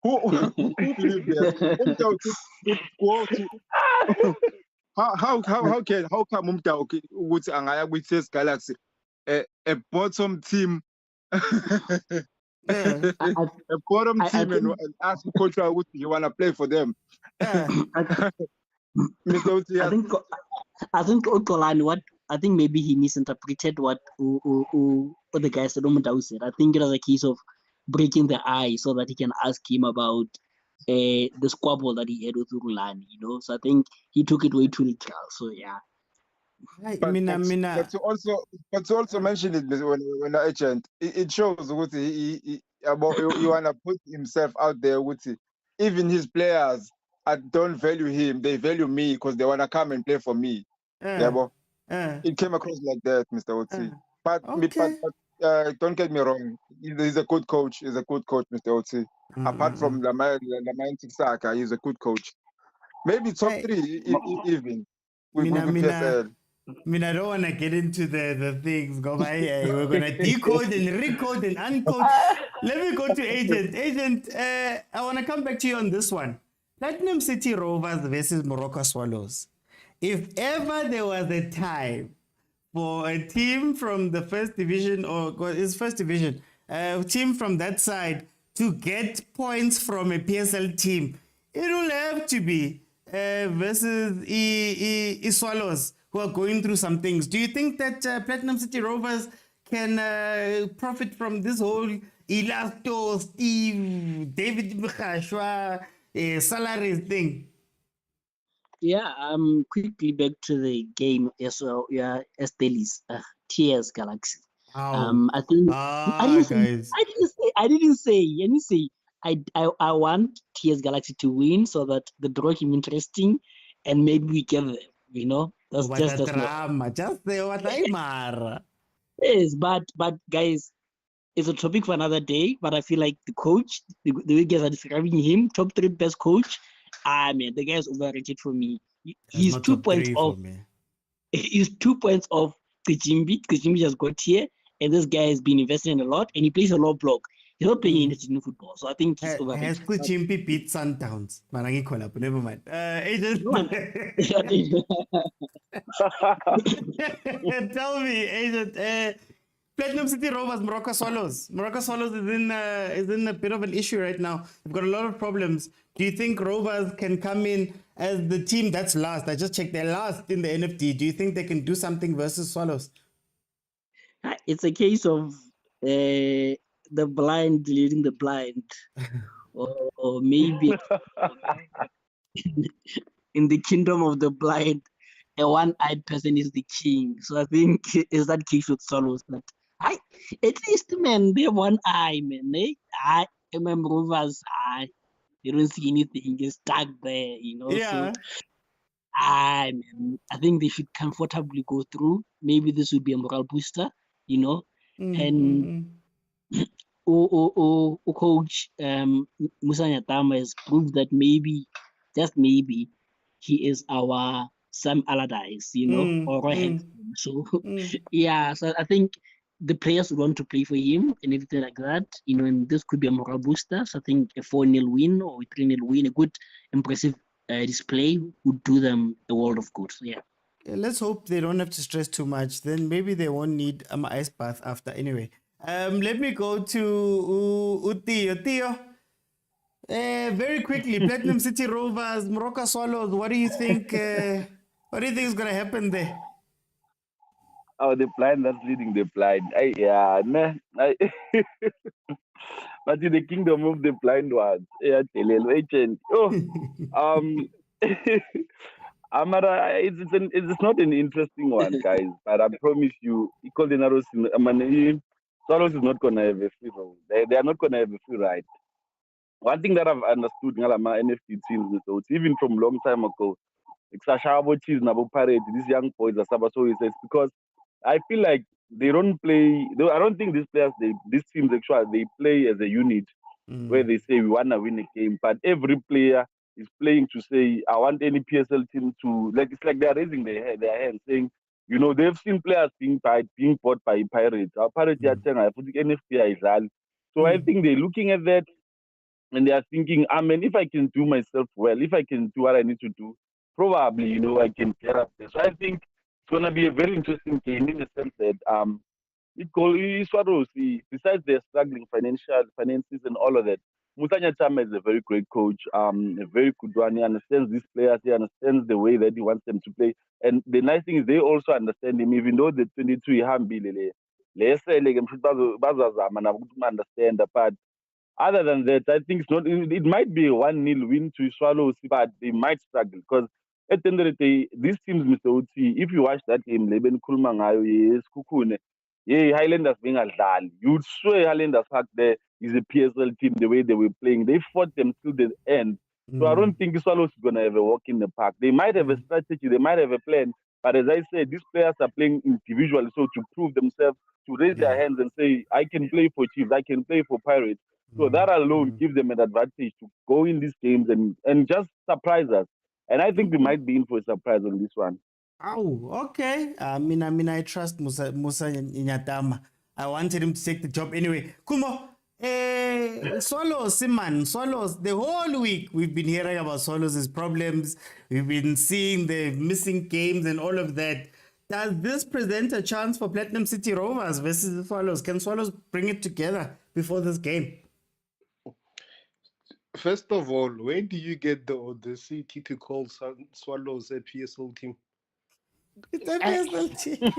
who believe that? Could go to how come with Angaya with this Galaxy a bottom team Yeah. a bottom team and ask coach would you wanna play for them? Yeah. Mr. Oti, I think Okolani, I think maybe he misinterpreted what the guy said. Said. I think it was a case of breaking the ice so that he can ask him about the squabble that he had with Urulani, you know. So I think he took it way too literal. So yeah. But to also mention it when the agent, it shows what he about you wanna put himself out there with it. Even his players don't value him, they value me because they wanna come and play for me. It came across like that, Mr. Oti. But don't get me wrong, he's a good coach. He's a good coach, Mr. Oti. Apart from Lamain Saka, he's a good coach. Maybe top 3 even with PSL. I mean, I don't want to get into the things. Go by, we're gonna decode and recode and uncode. Let me go to Agent. Agent, I want to come back to you on this one. Platinum City Rovers versus Morocco Swallows. If ever there was a time for a team from the first division team from that side to get points from a PSL team, it will have to be versus Swallows, who are going through some things. Do you think that Platinum City Rovers can profit from this whole Elasto, Steve, David Mkhashwa salaries thing? Yeah, quickly back to the game as well. Yeah, Estelis, TS Galaxy. I think I didn't say I want TS Galaxy to win so that the draw him interesting and maybe we get them, you know. That's just drama. Just say what I mar. Yes, but guys, it's a topic for another day. But I feel like the coach, the way you guys are describing him, top 3 best coach. Man, the guy is overrated for me. He's 2 points off. He's 2 points off Kajimbi. Kajimbi just got here, and this guy has been investing a lot, and he plays a low block. He's not playing anything in football, so I think he's overrated. Has Kajimbi beat Sundowns? Never mind. Agent. Tell me, Agent. Platinum City Rovers, Morocco Swallows. Morocco Swallows is in a bit of an issue right now. They've got a lot of problems. Do you think Rovers can come in as the team that's last? I just checked, they're last in the NFT. Do you think they can do something versus Swallows? It's a case of the blind leading the blind, or maybe in the kingdom of the blind, a one-eyed person is the king. So I think is that case with Swallows. But at least, man, they have one eye, man. I remember Rovers, they don't see anything, it's stuck there, you know. Yeah. So man, I think they should comfortably go through. Maybe this would be a morale booster, you know. And coach Musa Nyatama has proved that maybe, just maybe, he is our Sam Allardyce, you know, or Roy Hodgson. So yeah, so I think the players would want to play for him and everything like that. And this could be a moral booster. So I think a 4-0 win or a 3-0 win, a good, impressive display would do them a world of good. So, yeah. Let's hope they don't have to stress too much. Then maybe they won't need an ice bath after. Anyway, let me go to Theo. Theo, very quickly, Platinum City Rovers, Morocco Swallows. What do you think? What do you think is going to happen there? Oh, the blind that's leading the blind. But in the kingdom of the blind ones, agent. Oh, Amara, it's not an interesting one, guys. But I promise you, Soros is not gonna have a free roll. They are not gonna have a free ride. One thing that I've understood Ngalama NFT teams is even from long time ago, Xashabo Cheese Nabo Parade, these young boys are Sabaso is because I feel like they don't play. I don't think these players, these teams actually, they play as a unit where they say we wanna win a game, but every player is playing to say I want any PSL team to like. It's like they're raising their hands, saying, they've seen players being bought by Pirates. Our Pirates are saying I put NFP is. So I think they're looking at that and they are thinking, if I can do myself well, if I can do what I need to do, probably, I can get up there. So I think it's going to be a very interesting game in the sense that besides their struggling finances and all of that, Musanya Chama is a very great coach, a very good one. He understands these players, he understands the way that he wants them to play. And the nice thing is they also understand him, even though the 22 understand the part. Other than that, I think it might be a 1-0 win to Swallows, but they might struggle because at the end of the day, these teams, Mr. Oti, if you watch that game, Leben Kulmangayo, yes, Kukune, yeah, Highlanders being a dal. You'd swear Highlanders Park there is a PSL team the way they were playing. They fought them till the end. So I don't think Swallows is going to have a walk in the park. They might have a strategy, they might have a plan. But as I said, these players are playing individually, so to prove themselves, to raise their hands and say, I can play for Chiefs, I can play for Pirates. So that alone gives them an advantage to go in these games and just surprise us. And I think we might be in for a surprise on this one. Oh, okay. I trust Musa Nyatama. I wanted him to take the job anyway. Kumo, Swallows, Siman, Swallows, the whole week we've been hearing about Swallows' problems. We've been seeing the missing games and all of that. Does this present a chance for Platinum City Rovers versus the Swallows? Can Swallows bring it together before this game? First of all, where do you get the audacity to call Swallows a PSL team? It's a PSL team.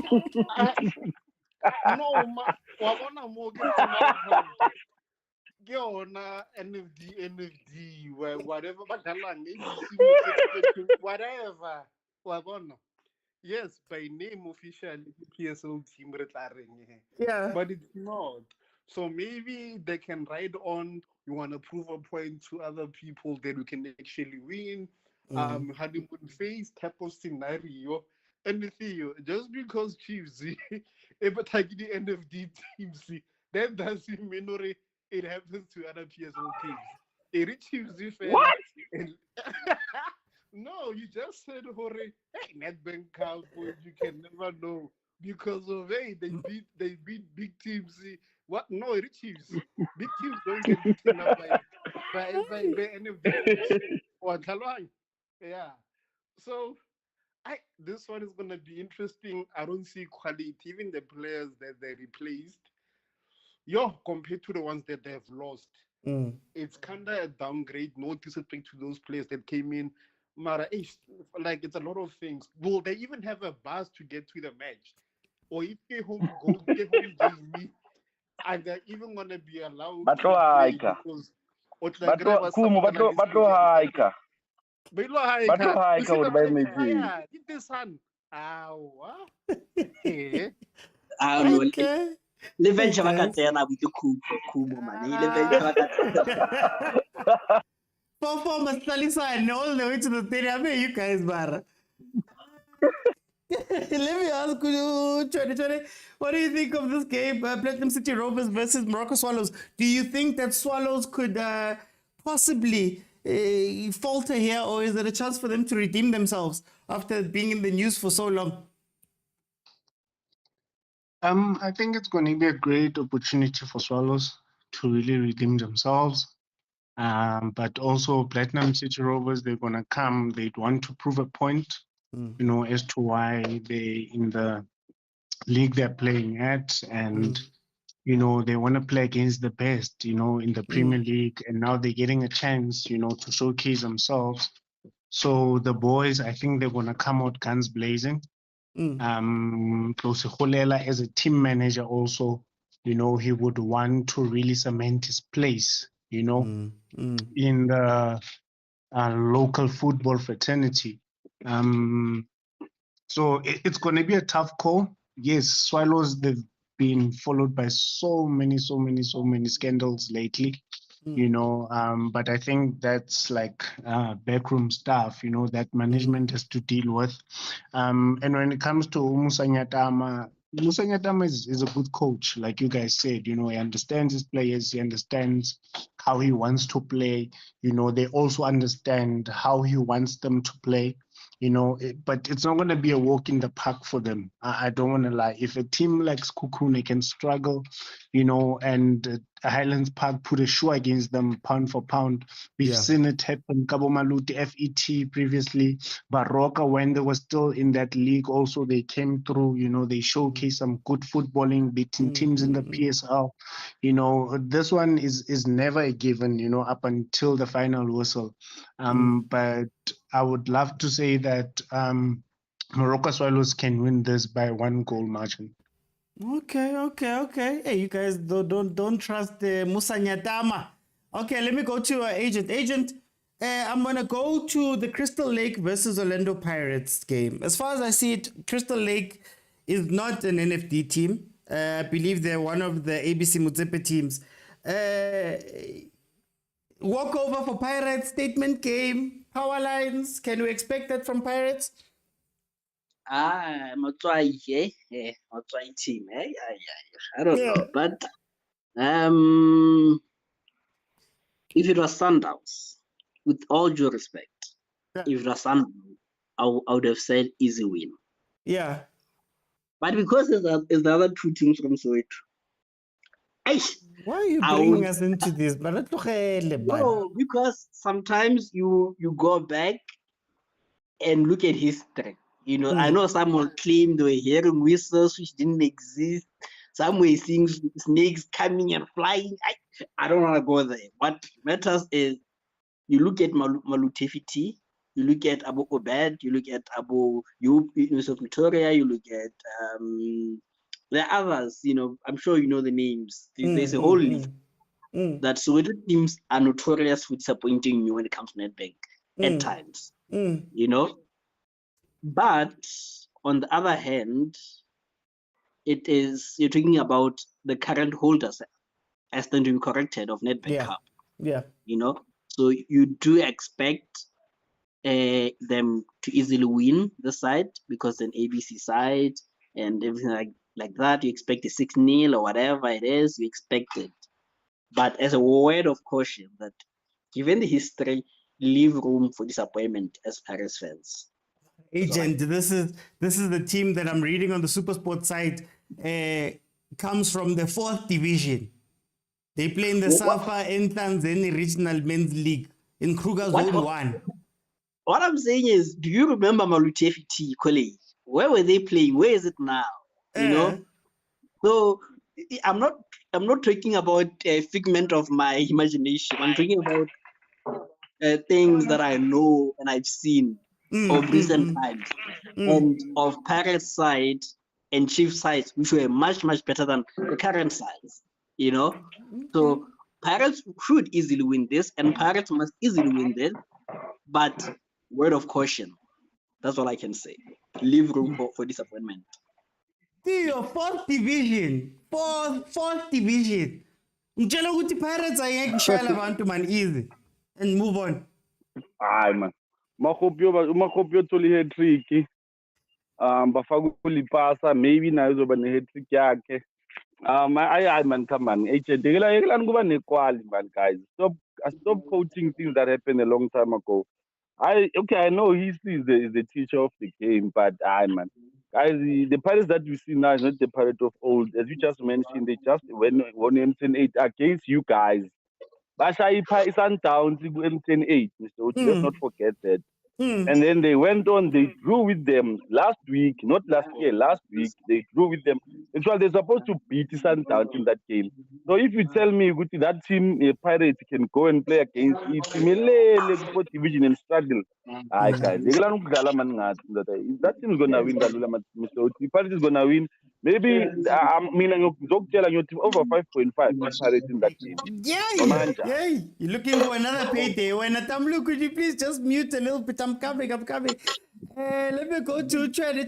No, wabona mo ke ona NFD, whatever, whatever, wabona. Yes, by name officially PSL team, Yeah, but it's not. So maybe they can ride on. You want to prove a point to other people that we can actually win. Honeymoon phase type of scenario. Anything just because Chiefs, ever take the NFD teams, that doesn't mean it happens to other PSL teams. It Chiefs, What? No, you just said, "Hore, hey, NEDBANK Cowboys, you can never know because of they beat big teams." What? No, it Chiefs. Big teams don't get beaten up by any of the teams. Yeah. So this one is gonna be interesting. I don't see quality, even the players that they replaced. Compared to the ones that they've lost, it's kind of a downgrade. No disrespect to those players that came in. Mara, it's a lot of things. Will they even have a bus to get to the match? Or if they get home game, are they even gonna be allowed to play because okay. Leventure vakatena with the kumo man. Performance all the way to the stadium. Hey, you guys, Bara. Let me ask you, Chone, what do you think of this game, Platinum City Rovers versus Morocco Swallows? Do you think that Swallows could possibly falter here, or is there a chance for them to redeem themselves after being in the news for so long? I think it's going to be a great opportunity for Swallows to really redeem themselves. But also Platinum City Rovers, they're going to come. They'd want to prove a point, as to why they in the league they're playing at, and they want to play against the best, in the Premier League, and now they're getting a chance, to showcase themselves. So the boys, I think they're going to come out guns blazing. Close as a team manager also, he would want to really cement his place, in the local football fraternity. So it's going to be a tough call. Yes, Swallows, they've been followed by so many scandals lately, but I think that's like backroom stuff, that management has to deal with. And when it comes to Musanyatama is a good coach, like you guys said. He understands his players, he understands how he wants to play. They also understand how he wants them to play. But it's not going to be a walk in the park for them. I don't want to lie. If a team like Skukune can struggle, and Highlands Park put a show against them pound for pound. We've seen it happen. Cabo Maluti, FET previously, Baroka, when they were still in that league, also they came through. They showcased some good footballing, beating teams in the PSL. This one is never a given. Up until the final whistle. But I would love to say that Morocco Swallows can win this by 1 goal margin. Okay. Hey, you guys don't trust Musa Nyatama. Okay, let me go to Agent. Agent, I'm gonna go to the Crystal Lake versus Orlando Pirates game. As far as I see it, Crystal Lake is not an NFD team. I believe they're one of the ABC Mutsepe teams. Walkover for Pirates, statement game, power lines. Can we expect that from Pirates? Motswai team. I don't know, but if it was Sundowns, with all due respect, if it was Sundowns, I would have said easy win. Yeah. But because there's the other two teams from Soweto. Why are you bringing us into this? No, because sometimes you go back and look at history. I know some will claim they were hearing whistles which didn't exist. Some were seeing snakes coming and flying. I don't want to go there. What matters is you look at Malutefiti, you look at Abu Obed, you look at Abu Yusuf Victoria, you look at there are others, I'm sure you know the names. There's a whole list that Soweto teams are notorious for disappointing you when it comes to NEDBANK at times. But on the other hand, you're talking about the current holders as then to be corrected of NEDBANK Cup. Yeah. So you do expect them to easily win the side because an ABC side and everything like that. You expect a 6-0 or whatever it is, you expect it. But as a word of caution, that given the history, leave room for disappointment as Paris fans. Agent, this is the team that I'm reading on the SuperSport site. Comes from the 4th division. They play in the Safa Tanzania Regional Men's League in Kruger Zone 1. What I'm saying is, do you remember Malutefiti College? Where were they playing? Where is it now? So I'm not talking about a figment of my imagination. I'm talking about things that I know and I've seen of recent times, and of Pirates side and Chiefs sides, which were much better than the current sides. So Pirates should easily win this, and Pirates must easily win this. But word of caution, that's all I can say. Leave room for disappointment. Your 4th division. Fourth division. Mtshela ukuthi Pirates ayeke shayela abantu man easy and move on. Hayi man. Makhopyo tholi hat-trick. Bafaka ulipasa maybe nayo uzoba ne-hat-trick yakhe. I man, come on. Man, guys. Stop quoting things that happened a long time ago. I know he is the teacher of the game, but man. Guys, the Pirates that we see now is not the Pirate of old. As you just mentioned, they just won M10-8 against you guys. Bashaipa is down to M10-8, Mr. Oti. Let's not forget that. And then they went on, they drew with them last week, not last year, last week, they drew with them. Actually, they're supposed to beat Sundowns in that game. So if you tell me Guti, that team, Pirates, can go and play against it, for division and struggle. Aye, guys, that team is going to win, Mr. Oti. Pirates is going to win. Maybe, I mean, your team over 5.5 Pirates in that game. Yay! You're looking for another payday. When Atamlu, could you please just mute a little bit? I'm coming. Let me go to Trade.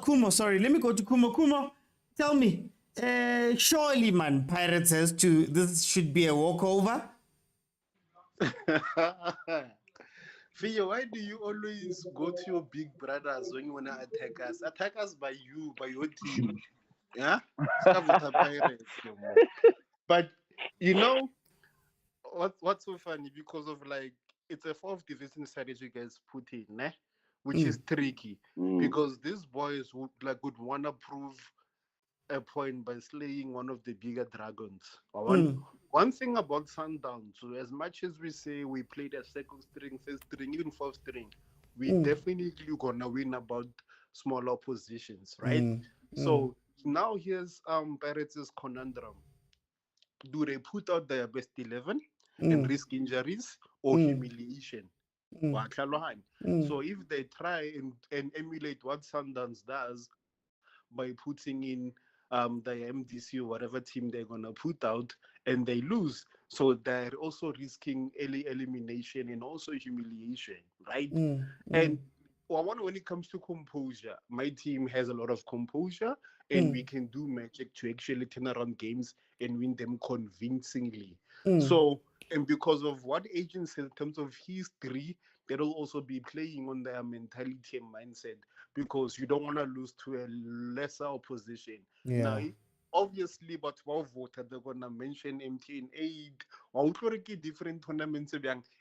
Kumo, sorry. Let me go to Kumo. Kumo, tell me. Surely, man, Pirates this should be a walkover. Fio, why do you always go to your big brothers when you want to attack us? Attack us by your team. Yeah? Pirates, but you know what's so funny, because of like it's a fourth division strategy guys put in, which is tricky because these boys would want to prove a point by slaying one of the bigger dragons. One thing about Sundowns, so as much as we say we played a second string, third string, even fourth string, we definitely gonna win about smaller positions, right? So now here's Pirates' conundrum. Do they put out their best 11 and risk injuries or humiliation? So if they try and emulate what Sundowns does by putting in the MDC or whatever team they're going to put out and they lose, so they're also risking early elimination and also humiliation, right? And when it comes to composure, my team has a lot of composure and we can do magic to actually turn around games and win them convincingly. So, and because of what agent said in terms of history, that'll also be playing on their mentality and mindset, because you don't want to lose to a lesser opposition. Now, obviously, but voted, they're going to mention MTN8, different tournaments.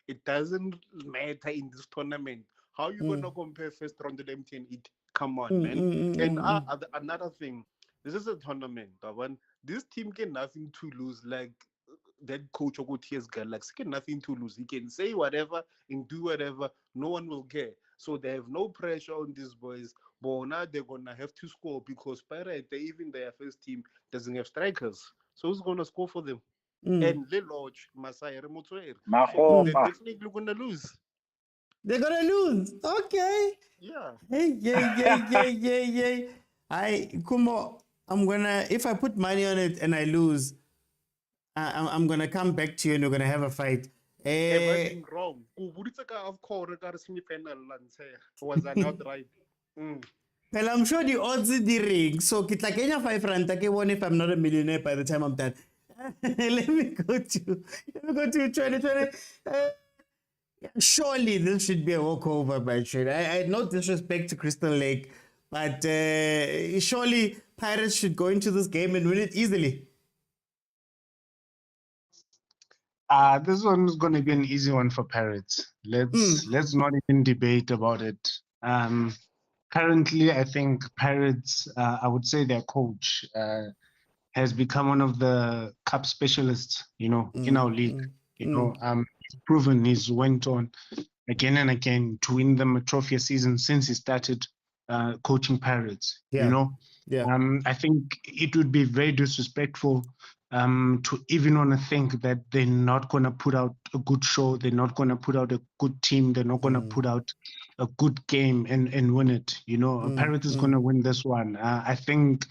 It doesn't matter in this tournament. How are you going to compare first round to MTN8? Come on, man. And another thing, this is a tournament. This team get nothing to lose. Like that coach Ogotia's guy, like get nothing to lose. He can say whatever and do whatever. No one will care. So they have no pressure on these boys. But now they're gonna have to score because Pirate, even their first team doesn't have strikers. So who's gonna score for them? And Lodge, Masai Remotoer. So they're definitely gonna lose. They're gonna lose. Okay. Yeah. Hey, yay. Kumo, if I put money on it and I lose, I'm gonna come back to you and we're gonna have a fight. Everything wrong. Of course, semi-final was an outright. Well, I'm sure the odds are the ring. So, kitla Kenya 5 rand. I won if I'm not a millionaire by the time I'm done. Let me go to 2020. Surely this should be a walkover, by shit. I no disrespect to Crystal Lake, but surely Pirates should go into this game and win it easily. This one is going to be an easy one for Pirates. Let's not even debate about it. Currently, I think Pirates, I would say their coach has become one of the cup specialists, in our league. He's proven he's went on again and again to win them a trophy a season since he started coaching Pirates. I think it would be very disrespectful to even want to think that they're not going to put out a good show, they're not going to put out a good team, they're not going to put out a good game and win it. Pirates is going to win this one. I think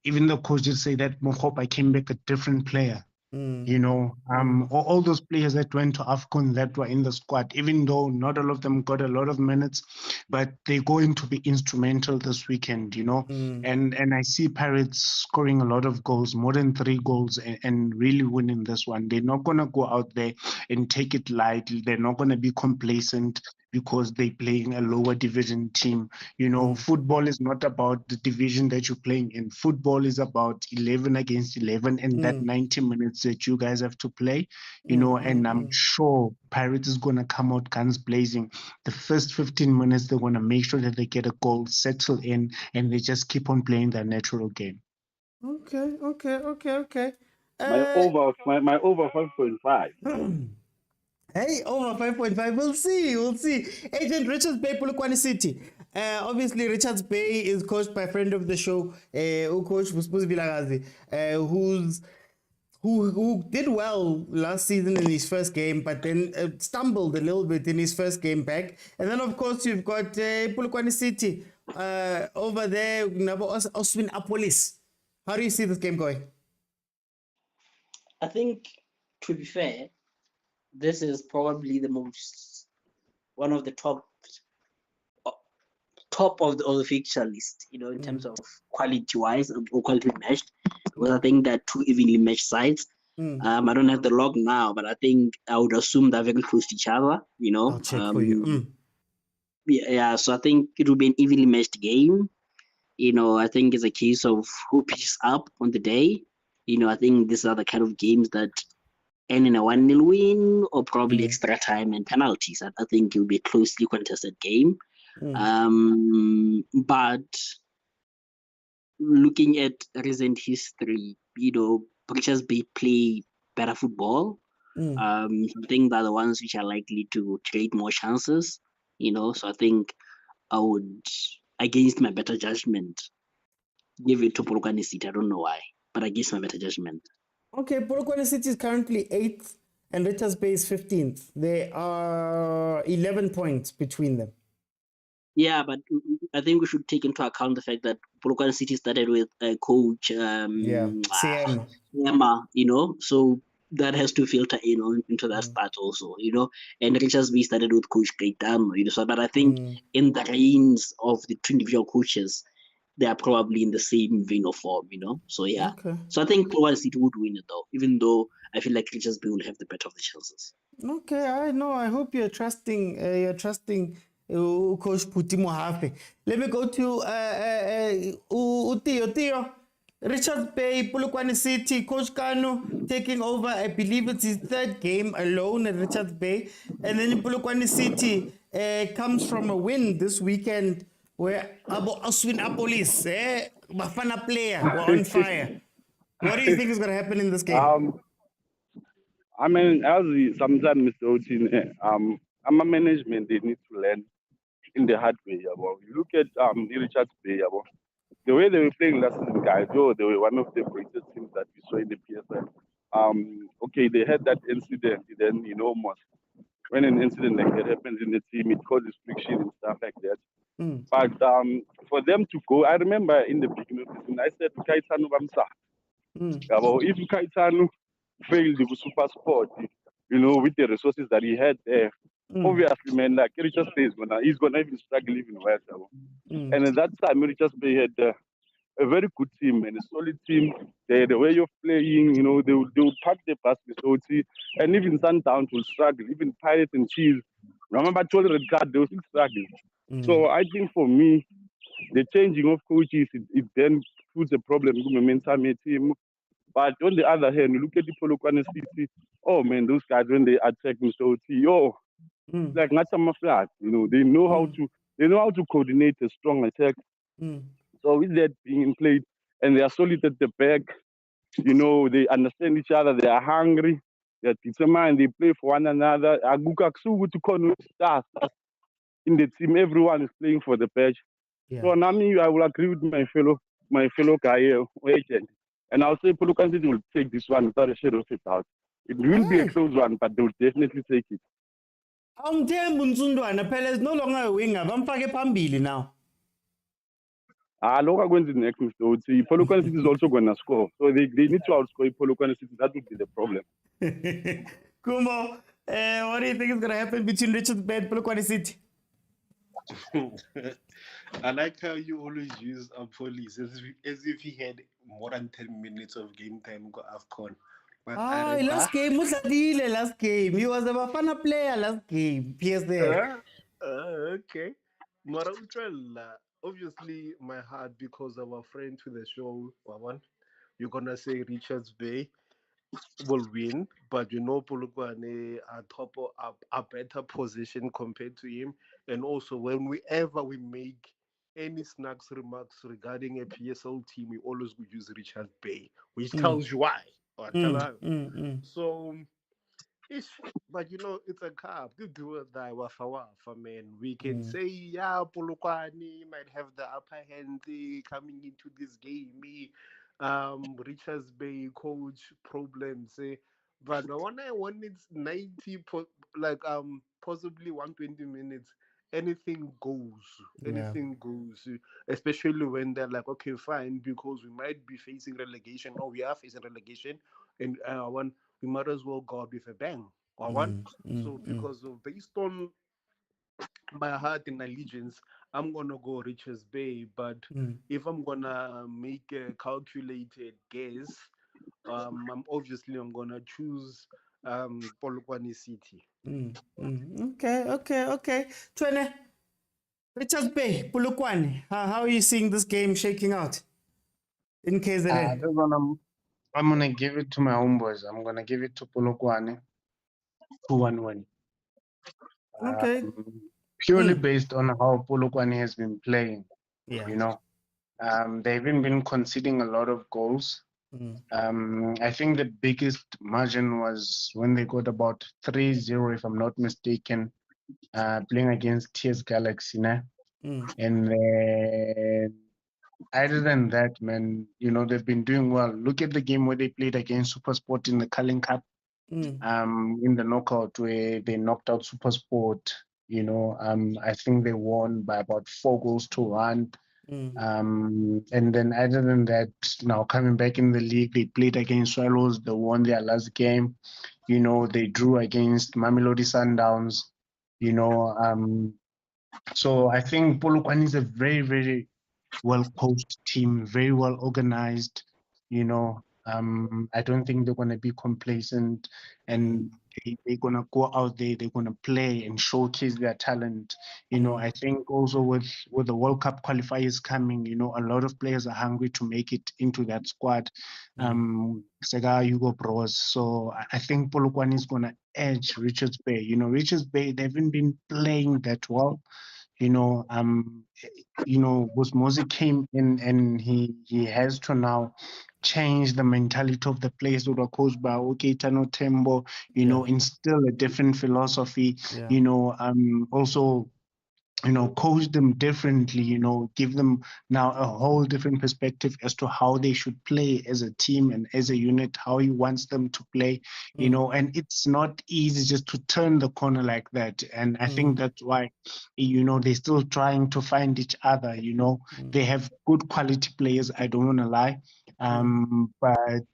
even the coach did say that Mohopa came back a different player. All those players that went to AFCON that were in the squad, even though not all of them got a lot of minutes, but they're going to be instrumental this weekend, and I see Pirates scoring a lot of goals, more than 3 goals, and really winning this one. They're not going to go out there and take it lightly. They're not going to be complacent. because they're playing a lower division team. Football is not about the division that you're playing in. Football is about 11 against 11 and that 90 minutes that you guys have to play, and I'm sure Pirates is going to come out guns blazing. The first 15 minutes, they're going to make sure that they get a goal, settle in, and they just keep on playing their natural game. Okay. My over 5.5. Hey, over 5.5. We'll see. Agent Richards Bay, Polokwane City. Obviously, Richards Bay is coached by a friend of the show, Coach Busbuzi Vilagazi, who did well last season in his first game, but then stumbled a little bit in his first game back. And then, of course, you've got Polokwane City over there, Oswin Apolis. How do you see this game going? I think, to be fair, this is probably one of the top of the fixture list, in terms of quality-wise or quality matched. Because I think they're two evenly matched sides. I don't have the log now, but I think I would assume they're very close to each other. I'll check for you. Yeah. So I think it will be an evenly matched game. I think it's a case of who picks up on the day. I think these are the kind of games that end in a 1-0 win or probably extra time and penalties. I think it will be a closely contested game. But looking at recent history, Richards Bay play better football. I think they're the ones which are likely to create more chances. So I think I would, against my better judgment, give it to Polokwane City. I don't know why, but against my better judgment. Okay, Polokwane City is currently 8th and Richards Bay is 15th. There are 11 points between them. Yeah, but I think we should take into account the fact that Polokwane City started with coach Siema, so that has to filter into that start also, and Richards Bay started with coach Gaetano, so but I think in the reigns of the two individual coaches, they are probably in the same vein of form, so yeah. Okay. So I think Polokwane City would win it though, even though I feel like Richards Bay will have the better of the chances. Okay, I know. I hope you're trusting Coach Putimo Hafe. Let me go to Theo. Richards Bay, Polokwane City, Coach Kano taking over. I believe it's his third game alone at Richards Bay. And then Polokwane City comes from a win this weekend where Oswin Apolis, Bafana player, were on fire. What do you think is going to happen in this game? I mean, as sometimes Mr. Otin, I'm a management, they need to learn in the hard way. You look at Richards Bay, the way they were playing last season, guys, they were one of the greatest teams that we saw in the PSL. Okay, they had that incident, then when an incident like that happens in the team, it causes friction and stuff like that. But for them to go, I remember in the beginning of the season, I said to Kaitanu Bamsa, if Kaitanu failed the Super Sport, with the resources that he had there, obviously, man, like Richards Bay he's gonna even struggle even worse. And at that time, Richards Bay had a very good team and a solid team. The way you're playing, they will pack the bus with OT, and even Sundowns will struggle. Even Pirates and Chiefs, remember, told Red Card, they will still struggle. So I think for me, the changing of coaches, it then puts a problem in the momentum team. But on the other hand, you look at the Polokwane City, oh man, those guys, when they attack Mr. OT, like not some flat, they know how to coordinate a strong attack. So with that being played, and they are solid at the back, they understand each other, they are hungry, they are determined, they play for one another. In the team, everyone is playing for the patch. Yeah. So Nami, I will agree with my fellow guy agent. And I'll say Polokwane City will take this one without a shadow of a doubt. It will be a close one, but they will definitely take it. Pele is no longer a winger. Bamfake phambili now. Look going to the next Mr. Oti. Polokwane City is also going to score. So they need to outscore Polokwane City. That would be the problem. Kumo, what do you think is going to happen between Richards Bay and Polokwane City? I like how you always use Police as if he had more than 10 minutes of game time go AFCON. Last game, he was a Bafana player last game. PSL. Okay. Mara utlwella, obviously my heart because our friend to the show, Wawan, you're gonna say Richards Bay will win, but you know Polokwane are top of a better position compared to him. And also whenever we make any snacks remarks regarding a PSL team, we always would use Richards Bay, which tells you why. Or tell her. So ish, but you know, it's a cup. You do or die, wafa wafa, man. We can say, yeah, Polokwane might have the upper hand coming into this game. Richards Bay coach problems. But when it's 90, possibly 120 minutes, anything goes. Yeah. Anything goes. Especially when they're like, okay, fine, because we might be facing relegation, or we are facing relegation, and one we might as well go out with a bang. Or one. So because of based on my heart and allegiance, I'm gonna go Richards Bay. But if I'm gonna make a calculated guess, I'm gonna choose Polokwane City. Okay. Twene, Richards Bay, Polokwane. How are you seeing this game shaking out in KZN? This one I'm gonna give it to my homeboys. I'm gonna give it to Polokwane 2-1 win. Okay. Purely based on how Polokwane has been playing. Yeah. You know, they haven't been conceding a lot of goals. I think the biggest margin was when they got about 3-0, if I'm not mistaken, playing against TS Galaxy. And then, other than that, man, you know, they've been doing well. Look at the game where they played against Supersport in the Culling Cup, in the knockout where they knocked out Supersport. You know, I think they won by about 4-1. And then other than that, now coming back in the league, they played against Swallows. They won their last game. You know, they drew against Mamelodi Sundowns. You know, so I think Polokwane is a very, very well coached team, very well organized. You know, I don't think they're gonna be complacent, and they're gonna go out there. They're gonna play and showcase their talent. You know, I think also with the World Cup qualifiers coming, you know, a lot of players are hungry to make it into that squad. Sega Hugo Bros. So I think Polokwane is gonna edge Richards Bay. You know, Richards Bay, they haven't been playing that well. Bosmosi came in and he has to now change the mentality of the players that were coached by Tano Tembo, instill a different philosophy, also coach them differently, give them now a whole different perspective as to how they should play as a team and as a unit, how he wants them to play, and it's not easy just to turn the corner like that. And I think that's why, they're still trying to find each other, they have good quality players, I don't want to lie. But,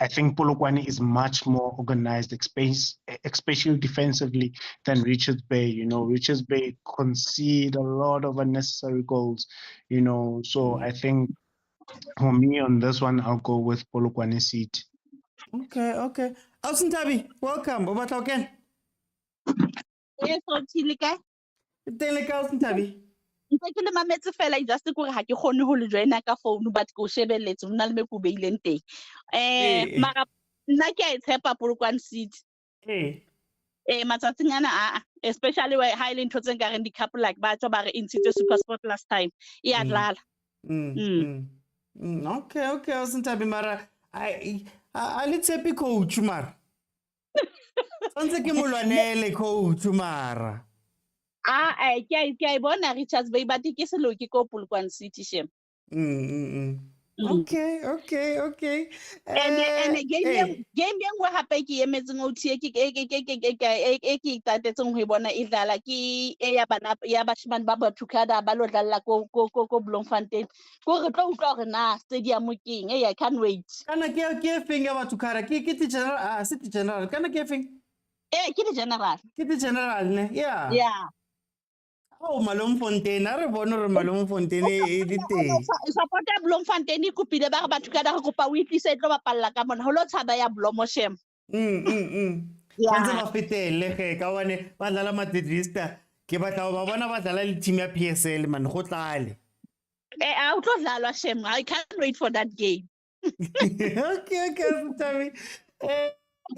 I think Polokwane is much more organized, especially defensively, than Richards Bay. Richards Bay concede a lot of unnecessary goals, So I think for me on this one, I'll go with Polokwane City. Okay. Alson Tabi, welcome. Over again. Yes, Tilika. Tele Alson Tabi. Ntse ke le mametse fela just gore ha ke khone ho le joina ka phone but ko shebeletse mna le me ko beileng teng. Mara nna ke a tshepa Polokwane City. Matsatsing ana especially where Highland ntho tse nkareng di couple like ba tswa ba re intshitse Supersport last time. E a dlala. Okay, Alson Tabi, mara I let's happy coach mara. Sonse ke molwanele coach mara. Ke a bona Richards Bay but ke selo ke ko Polokwane City shem. Okay. And game we hape ke emetseng OT ke tatetseng ho bona e dlala ke ya bana ya bashimane ba Bathukada ba lo dlala ko Bloemfontein ko re tlo utlwa re na stadium keng I can't wait. Kana ke feng ya Bathukada ke the general City General kana ke feng ke the general ne yeah. Oh, Bloemfontein, a re bone re Bloemfontein e di teng. Supporter Bloemfontein e kopile ba re Bathukada re kopa o itlise tlo bapalla ka mona ho lo tshaba ya Blomo shem. Bantse ba fetele ge ka bone ba dlala Madridista Ke batla ho ba bona ba dlala le team ya PSL man go tlale. I can't wait for that game. Okay, Tommy.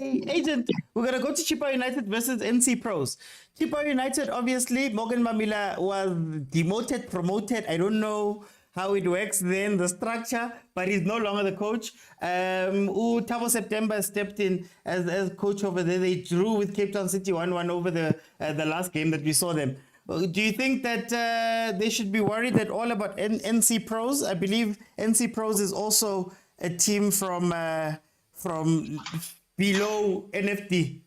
Agent, we're gonna go to Chippa United versus NC Pros. Chippa United, obviously, Morgan Mamila was demoted, promoted. I don't know how it works then, the structure, but he's no longer the coach. Tabo September stepped in as coach over there. They drew with Cape Town City 1-1 over the last game that we saw them. Do you think that they should be worried at all about NC Pros? I believe NC Pros is also a team from below NFD.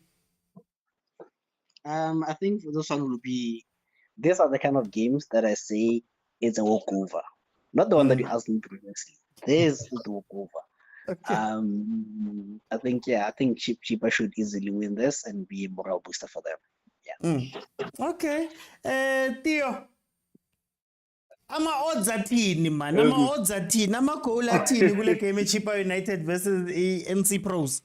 I think this one will be. These are the kind of games that I say it's a walkover. Not the one that you asked me previously. This is the walkover. Okay. I think Chippa should easily win this and be a morale booster for them. Yeah. Okay. Theo. Ama-odds athini man? Ama-odds athini? Ama-goal athini kule game Chippa United versus NC Pros?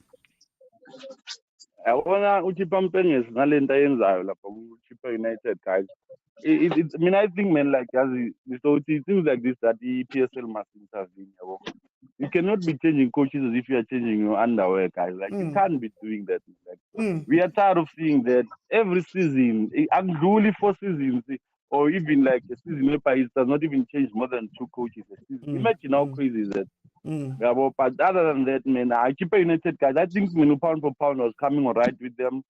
Yabona uChippa Mpenges nalento ayenzayo lapha ku-Chippa United guys. I mean, I think, man, like, so it seems like this that the PSL must intervene. You cannot be changing coaches as if you are changing your underwear, guys. Like, you can't be doing that. Like, we are tired of seeing that every season, only 4 seasons, or even like a season where it does not even change more than 2 coaches a season. Imagine how crazy is that. Yeah, but other than that, man, Chippa United, guys, I think pound for pound was coming all right with them.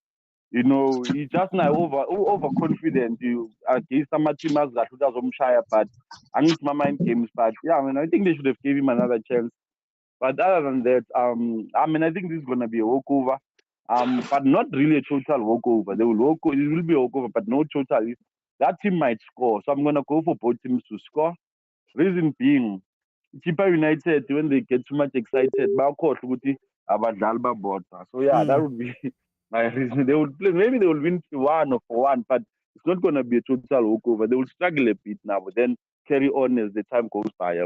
You know, he's just now overconfident. Against some team as that Shire, but I need my mind games. But yeah, I mean, I think they should have gave him another chance. But other than that, I mean, I think this is gonna be a walkover. But not really a total walkover. It will be a walkover, but no total. That team might score, so I'm gonna go for both teams to score. Reason being, Chippa United, when they get too much excited, so yeah, that would be my reason. They would play. Maybe they will win 1 or 4-1, but it's not going to be a total walkover. They will struggle a bit now, but then carry on as the time goes by.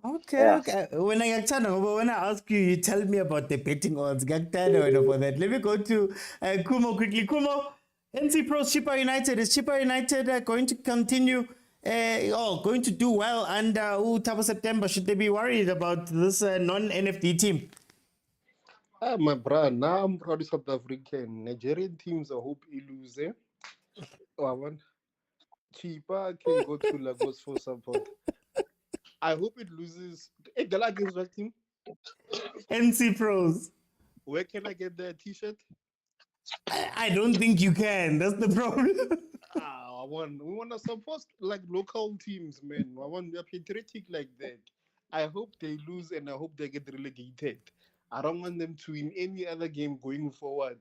Okay. When I ask you, you tell me about the betting odds. About that. Let me go to Kumo quickly. Kumo, NC Pros, Chippa United. Is Chippa United going to continue? Going to do well under Tabo September? Should they be worried about this non-NFD team? My brother, now I'm proud of South African. Nigerian teams, I hope you lose. Chippa can go to Lagos for support. I hope it loses. Hey, Gala against what team? NC Pros. Where can I get the t-shirt? I don't think you can. That's the problem. We want to support like local teams, man. I want to be patriotic like that. I hope they lose and I hope they get relegated. I don't want them to win any other game going forward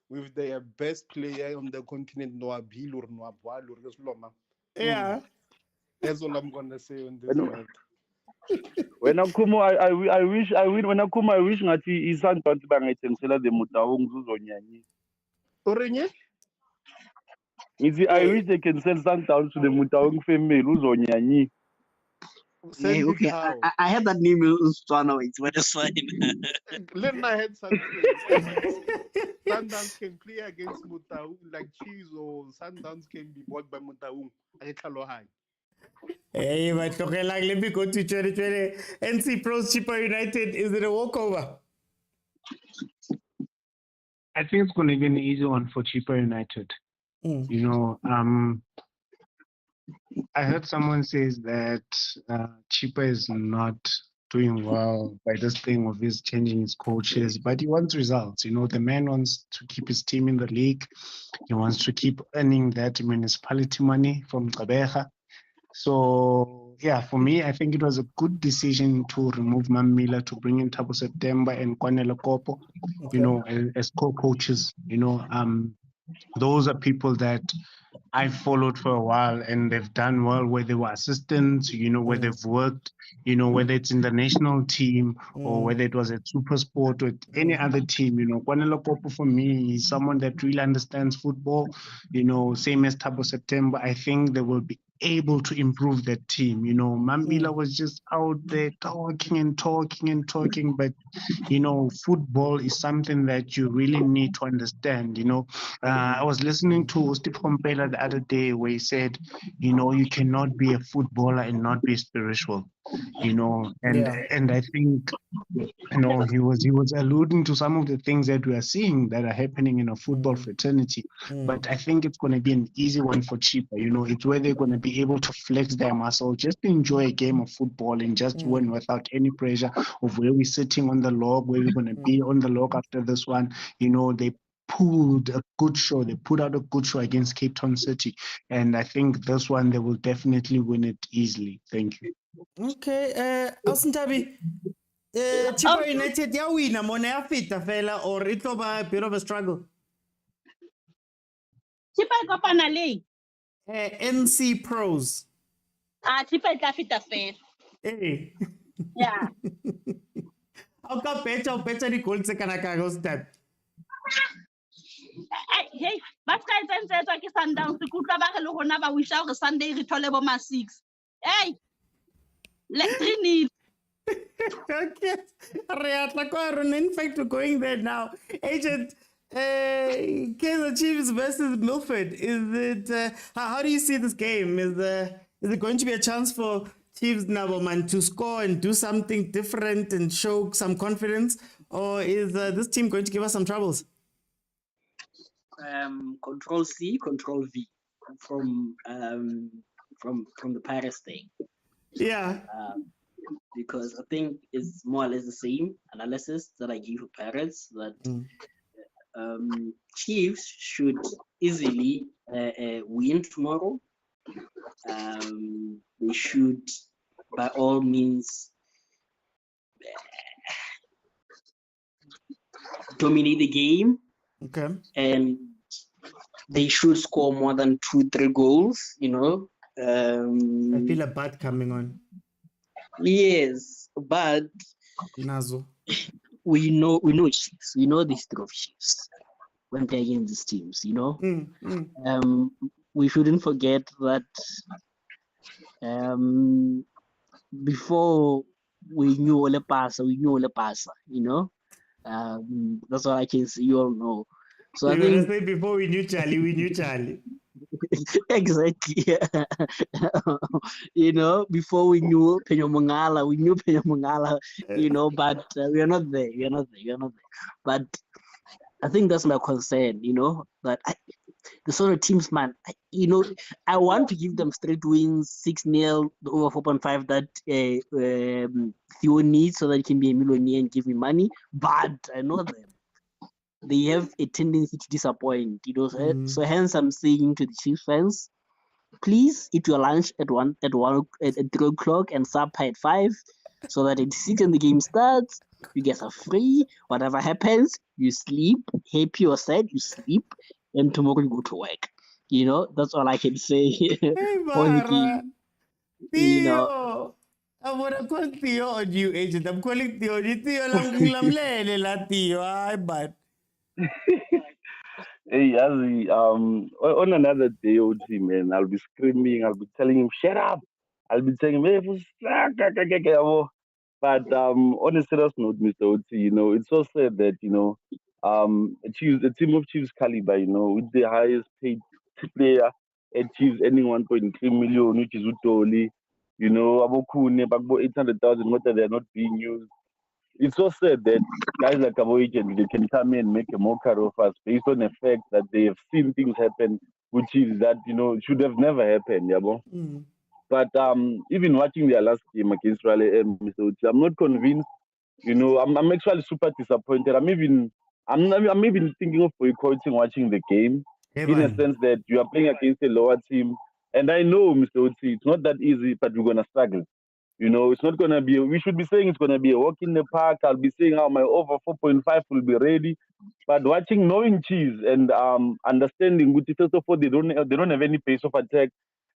with their best player on the continent, Noah Bill or Noah Boal or Loma. Yeah. That's all I'm gonna say on this one. When Akumo, I wish I win. When Akumo, I wish ngati iSundowns bangayithengisela the Mutaung Zuzonyani. Orenye? I wish they can sell Sundowns to the Mutaung family Zuzonyani. Okay, I had that name in Swana, but it's fine. Let I had something. Sundowns can play against Mutaung like cheese, or Sundowns can be bought by Mutaung. Hey, but okay, like, let me go to 2020. NC Pros Chippa United, is it a walkover? I think it's going to be an easy one for Chippa United. You know, I heard someone says that Chippa is not doing well by this thing of his changing his coaches, but he wants results. You know, the man wants to keep his team in the league. He wants to keep earning that municipality money from Kabeja. So, yeah, for me, I think it was a good decision to remove Mamila, to bring in Tabo September and Kwanele Kopo, you know, as co-coaches. You know, those are people that I followed for a while and they've done well where they were assistants, you know, where they've worked, you know, whether it's in the national team or whether it was at Super Sport or any other team, you know. Kwanele Kopo for me is someone that really understands football, you know, same as Tabo September. I think they will be able to improve that team. You know, Mamila was just out there talking, but you know, football is something that you really need to understand. You know, I was listening to Steve Kompela Mandela the other day where he said, you cannot be a footballer and not be spiritual, and I think, he was alluding to some of the things that we are seeing that are happening in a football fraternity. But I think it's going to be an easy one for Cheaper. It's where they're going to be able to flex their muscle, just enjoy a game of football and just win without any pressure of where we're sitting on the log, where we're going to be on the log after this one. They pulled a good show. They put out a good show against Cape Town City. And I think this one, they will definitely win it easily. Thank you. Okay. Ausintabi, Chippa United, ya wina mona ya fita fela, or it will be a bit of a struggle? Chippa e kopana le NC Pros. Chippa e tla fita fela. Hey. Yeah. How come betcha di goal tse kana ka go step? Hey, ba ska etsetswa ke Sundowns ke utlwa ba re le gona ba wisha gore Sunday re thole bo ma 6. Hey. Let's 3-0. Okay. In fact, we're going there now. Agent, Kaizer Chiefs versus Milford. Is it? How do you see this game? Is it going to be a chance for Chiefs Naboman to score and do something different and show some confidence, or is this team going to give us some troubles? Control C, Control V from the Paris thing. Yeah. Because I think it's more or less the same analysis that I give for Pirates, that Chiefs should easily win tomorrow. They should, by all means, dominate the game. Okay. And they should score more than 2-3 goals, I feel a bad coming on. Yes, but Nazo. we know Chiefs. We know the history of Chiefs when playing against these teams, We shouldn't forget that before we knew Ole Pasa, that's all I can say. You all know. So I think say before we knew Charlie. Exactly. Before we knew Peña Mongala, but we are not there. But I think that's my concern, that the sort of teams, man, I want to give them straight wins, 6-0, over 4.5 that Theo needs so that he can be a millionaire and give me money. But I know them. They have a tendency to disappoint, So hence I'm saying to the Chiefs fans, please eat your lunch at 3 o'clock and supper at 5, so that at 6 when the game starts, you guys are free. Whatever happens, you sleep, happy or sad, you sleep, and tomorrow you go to work. That's all I can say. Hey, Mara. Theo. I want to call Theo on you, agent. I'm calling Theo. Theo, lam Theo. Hi, bud. Hey, Yazzie, on another day, OG, man, I'll be screaming, I'll be telling him, shut up. I'll be telling him, hey, but on a serious note, Mr. OT, it's so sad that, a team of Chiefs caliber, with the highest paid player at Chiefs earning 1.3 million, which is Utoli, Abokune, Bagbo 800,000, what they're not being used. It's so sad that guys like Abo Agent, they can come in and make a mockery of us based on the fact that they have seen things happen, which is that, should have never happened, But even watching their last game against Raleigh and Mr. Uchi, I'm not convinced. I'm actually super disappointed. I'm even thinking of boycotting watching the game, in a sense that you are playing against a lower team. And I know, Mr. Uchi, it's not that easy, but we're gonna struggle. It's not going to be, we should be saying it's going to be a walk in the park. I'll be saying how my over 4.5 will be ready. But knowing Chiefs and understanding, first of all, they don't have any pace of attack.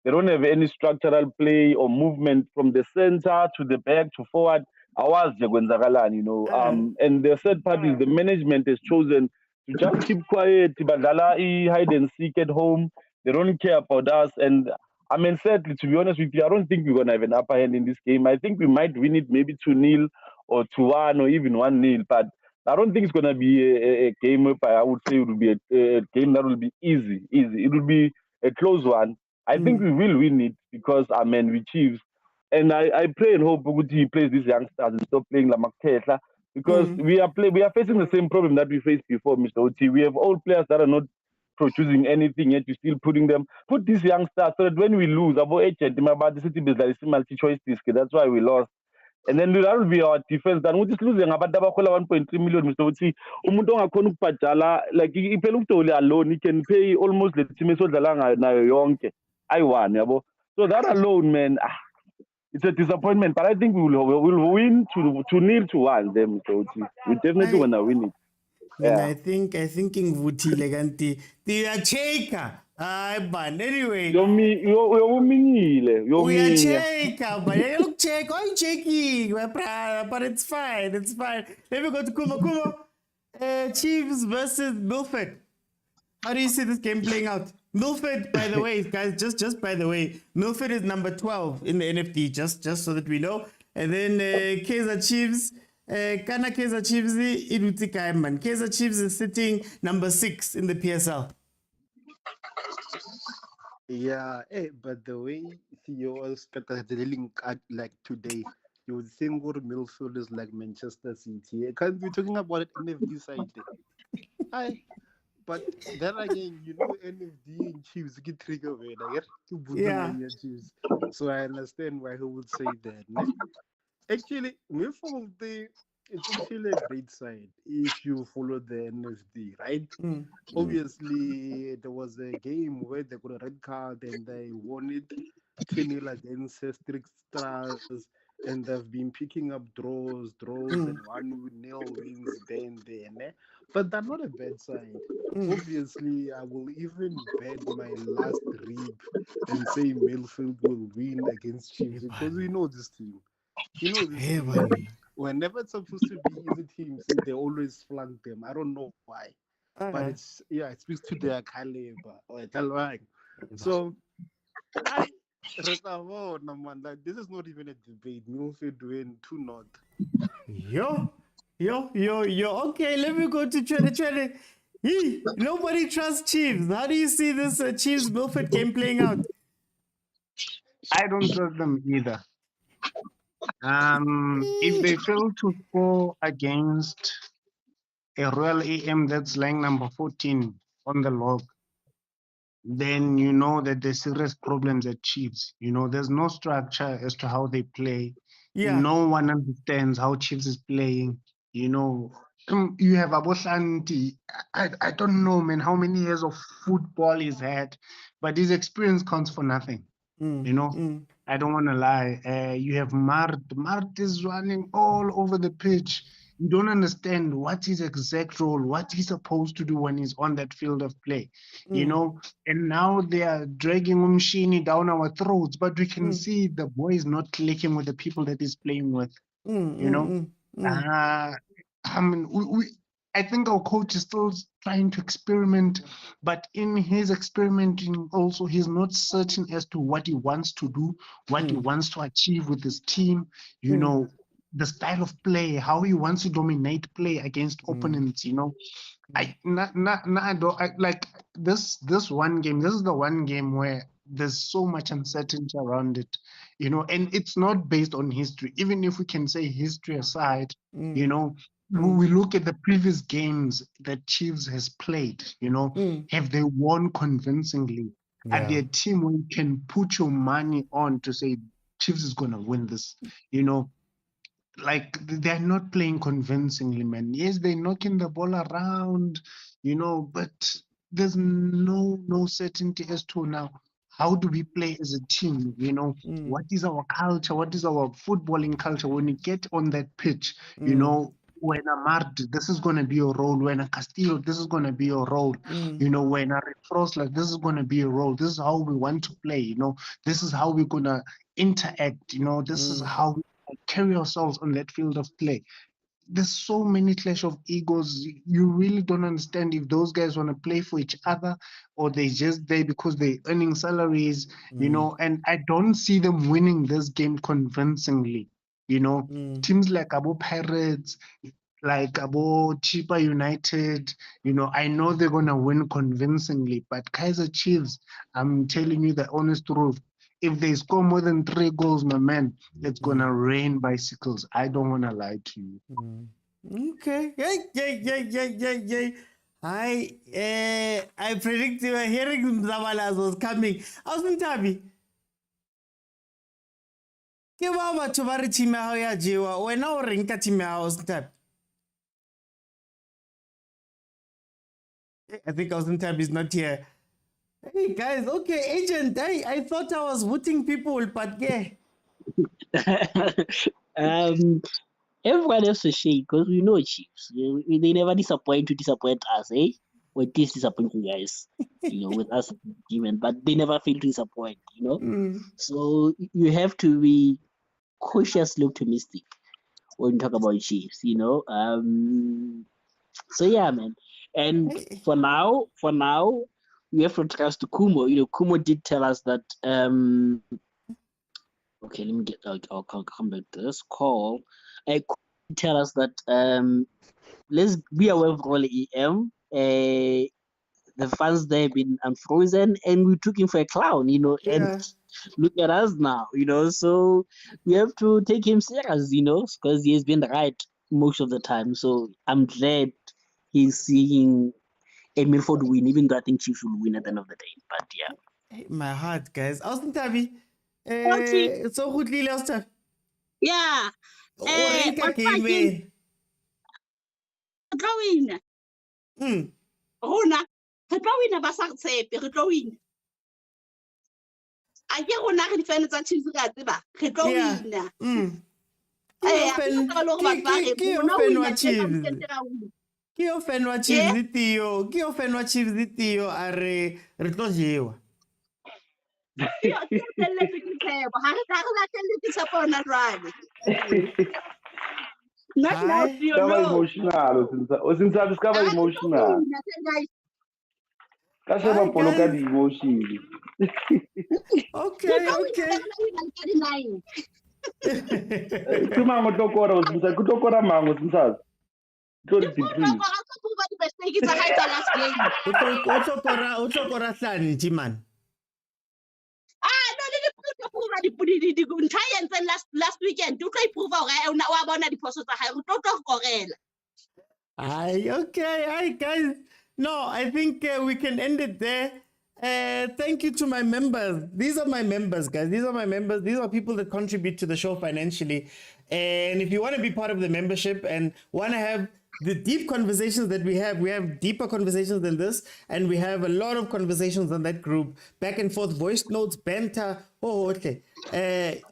They don't have any structural play or movement from the center to the back to forward. And the third part is the management has chosen to just keep quiet. Hide and seek at home. They don't care about us. And sadly, to be honest with you, I don't think we're going to have an upper hand in this game. I think we might win it maybe 2-0 or 2-1 or even 1-0. But I don't think it's going to be a game where I would say it will be a game that will be easy. It will be a close one. I think we will win it because we Chiefs. And I pray and hope he plays these youngsters and stop playing Lamaketla because we are facing the same problem that we faced before, Mr. Oti. We have old players that are not producing anything yet. You're still put these youngsters so that when we lose, about agent, about the city business, multi-choice disc. That's why we lost. And then that will be our defense. Then we just losing about 1.3 million, Mr. Oti. Umuntu ongakhona ukubhadala like iphela ukutoli alone, he can pay almost the team esodlala nayo yonke. I-1, yabo. So that alone, man, it's a disappointment. But I think we'll win 2-1 them, Mr. Oti. We definitely wanna win it. Yeah. I think ngivutile kanti uyacheka. Hayi man, anyway. Uyacheka, but you look check. Why you checking, my brother? But it's fine. It's fine. Let me go to Kumo. Chiefs versus Milford. How do you see this game playing out? Milford, by the way, guys, just by the way, Milford is number 12 in the NFD, just so that we know. And then Kaizer Chiefs, Kana Kaizer Chiefs, man. Kaizer Chiefs is sitting number 6 in the PSL. Yeah, but the way Theo was link at like today, you would think what Milfield is like Manchester City. I can't be talking about it NFD side. But then again, NFD and Chiefs get trigger away. Chiefs. So I understand why he would say that. Ne? Actually, Milfield, it's actually a great side if you follow the NFD, right? Obviously, there was a game where they got a red card and they won it 2-0 against Strict Stars, and they've been picking up draws, and 1-0 wins there. But they're not a bad side. Obviously, I will even bet my last rib and say Milfield will win against Chiefs because we know this team. Whenever it's supposed to be easy teams, they always flank them. I don't know why. But it speaks to their caliber. So this is not even a debate. Milfield win 2-0. Yo. Okay, let me go to Trent. Nobody trusts Chiefs. How do you see this Chiefs Milford game playing out? I don't trust them either. If they fail to score against a Royal AM that's lying number 14 on the log, then you know that there's serious problems at Chiefs. There's no structure as to how they play. No one understands how Chiefs is playing. You have Aboshanti. I don't know, man, how many years of football he's had, but his experience counts for nothing. I don't want to lie. You have Mart. Mart is running all over the pitch. You don't understand what his exact role, what he's supposed to do when he's on that field of play, and now they are dragging Umshini down our throats, but we can see the boy is not clicking with the people that he's playing with, I think our coach is still trying to experiment, but in his experimenting also, he's not certain as to what he wants to do, what he wants to achieve with his team, the style of play, how he wants to dominate play against opponents, I like this one game. This is the one game where there's so much uncertainty around it, and it's not based on history. Even if we can say history aside, we look at the previous games that Chiefs has played, have they won convincingly? Are they a team where you can put your money on to say Chiefs is going to win this, like they're not playing convincingly, man. Yes, they're knocking the ball around, but there's no certainty as to now how do we play as a team. What is our culture? What is our footballing culture when you get on that pitch? When Amard, this is going to be your role. When a Castillo, this is going to be your role. When a Frost, like this is going to be your role. This is how we want to play. This is how we're going to interact. This is how we carry ourselves on that field of play. There's so many clash of egos. You really don't understand if those guys want to play for each other or they just there because they're earning salaries, and I don't see them winning this game convincingly. Teams like Abu Pirates, like Abo Chipa United, I know they're gonna win convincingly, but Kaizer Chiefs, I'm telling you the honest truth. If they score more than 3 goals, my man, it's gonna rain bicycles. I don't wanna lie to you. Okay. Yay. I predict you were hearing Zabalas was coming. Awesome, ke ba batho ba re team ya hao ya jewa wena o reng ka team ya hao Sentabi? I think Sentabi is not here. Hey guys, okay, agent. I thought I was voting people, but yeah. Everyone has to shake because we know Chiefs. They never disappoint to disappoint us, eh? Or at least disappoint you guys, with us even, but they never fail to disappoint, So you have to be cautiously optimistic when you talk about Chiefs, So yeah, man. And for now, we have to trust Kumo. Kumo did tell us that okay, let me get I'll come back to this call. Tell us that let's be aware of Role EM. The fans there have been unfrozen and we took him for a clown, and look at us now, so we have to take him serious, because he has been right most of the time. So I'm glad he's seeing a Milford win, even though I think Chiefs will win at the end of the day. But yeah. Hey, my heart, guys. Sentabi. So good, Lila. Yeah. Orenka came in. Win. Rona, re tlo wina ba sa tshepe, re tlo wina. A ke rona re difane tsa Chiefs ka tseba, re tlo wina. Ke yo fan wa Chiefs Tio a re tlo jewa. Yo telle fitlhebo, ha re la telle ke sapona jwale. Not now, you know. Emotional, since I discovered emotional. That's why I'm the emotion. Okay. Mango tokora since I could tokora mango since I told it decrease. Utokora hlani man. Last weekend, do try prove okay. Hi, guys. No, I think we can end it there. Thank you to my members. These are my members, guys. These are my members. These are people that contribute to the show financially. And if you want to be part of the membership and want to have the deep conversations that we have deeper conversations than this, and we have a lot of conversations on that group, back and forth, voice notes, banter. Oh, okay.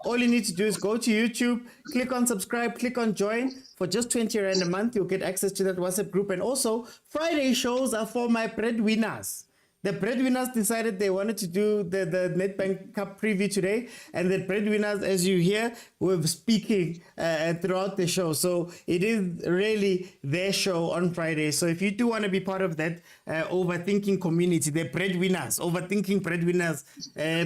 All you need to do is go to YouTube, click on subscribe, click on join. For just 20 Rand a month, you'll get access to that WhatsApp group. And also, Friday shows are for my breadwinners. The breadwinners decided they wanted to do the NEDBANK Cup preview today, and the breadwinners, as you hear, were speaking throughout the show. So it is really their show on Friday. So if you do want to be part of that overthinking community, the breadwinners, overthinking breadwinners,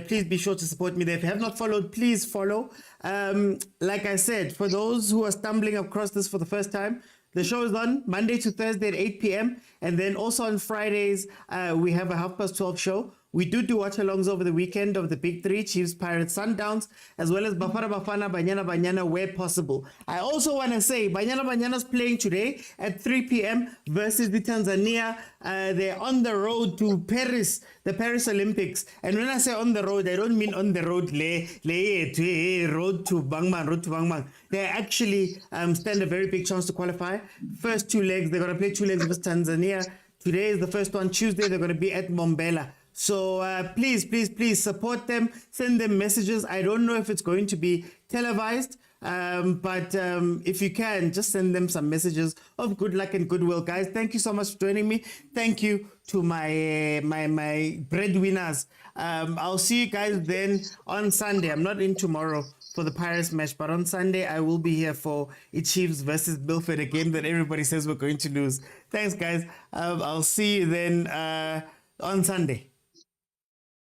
please be sure to support me there. If you have not followed, please follow. Like I said, for those who are stumbling across this for the first time, the show is on Monday to Thursday at 8 p.m. And then also on Fridays, we have a 12:30 show. We do watch-alongs over the weekend of the big three, Chiefs, Pirates, Sundowns, as well as Bafana Bafana, Banyana where possible. I also want to say Banyana's playing today at 3 p.m. versus the Tanzania. They're on the road to Paris, the Paris Olympics. And when I say on the road, I don't mean on the road, road to Bangman. They actually stand a very big chance to qualify. First 2 legs, they're going to play 2 legs versus Tanzania. Today is the first one. Tuesday, they're going to be at Mbombela. So please support them. Send them messages. I don't know if it's going to be televised, but if you can, just send them some messages of good luck and goodwill, guys. Thank you so much for joining me. Thank you to my breadwinners. I'll see you guys then on Sunday. I'm not in tomorrow for the Pirates match, but on Sunday I will be here for Chiefs versus Milford, a game that everybody says we're going to lose. Thanks, guys. I'll see you then on Sunday.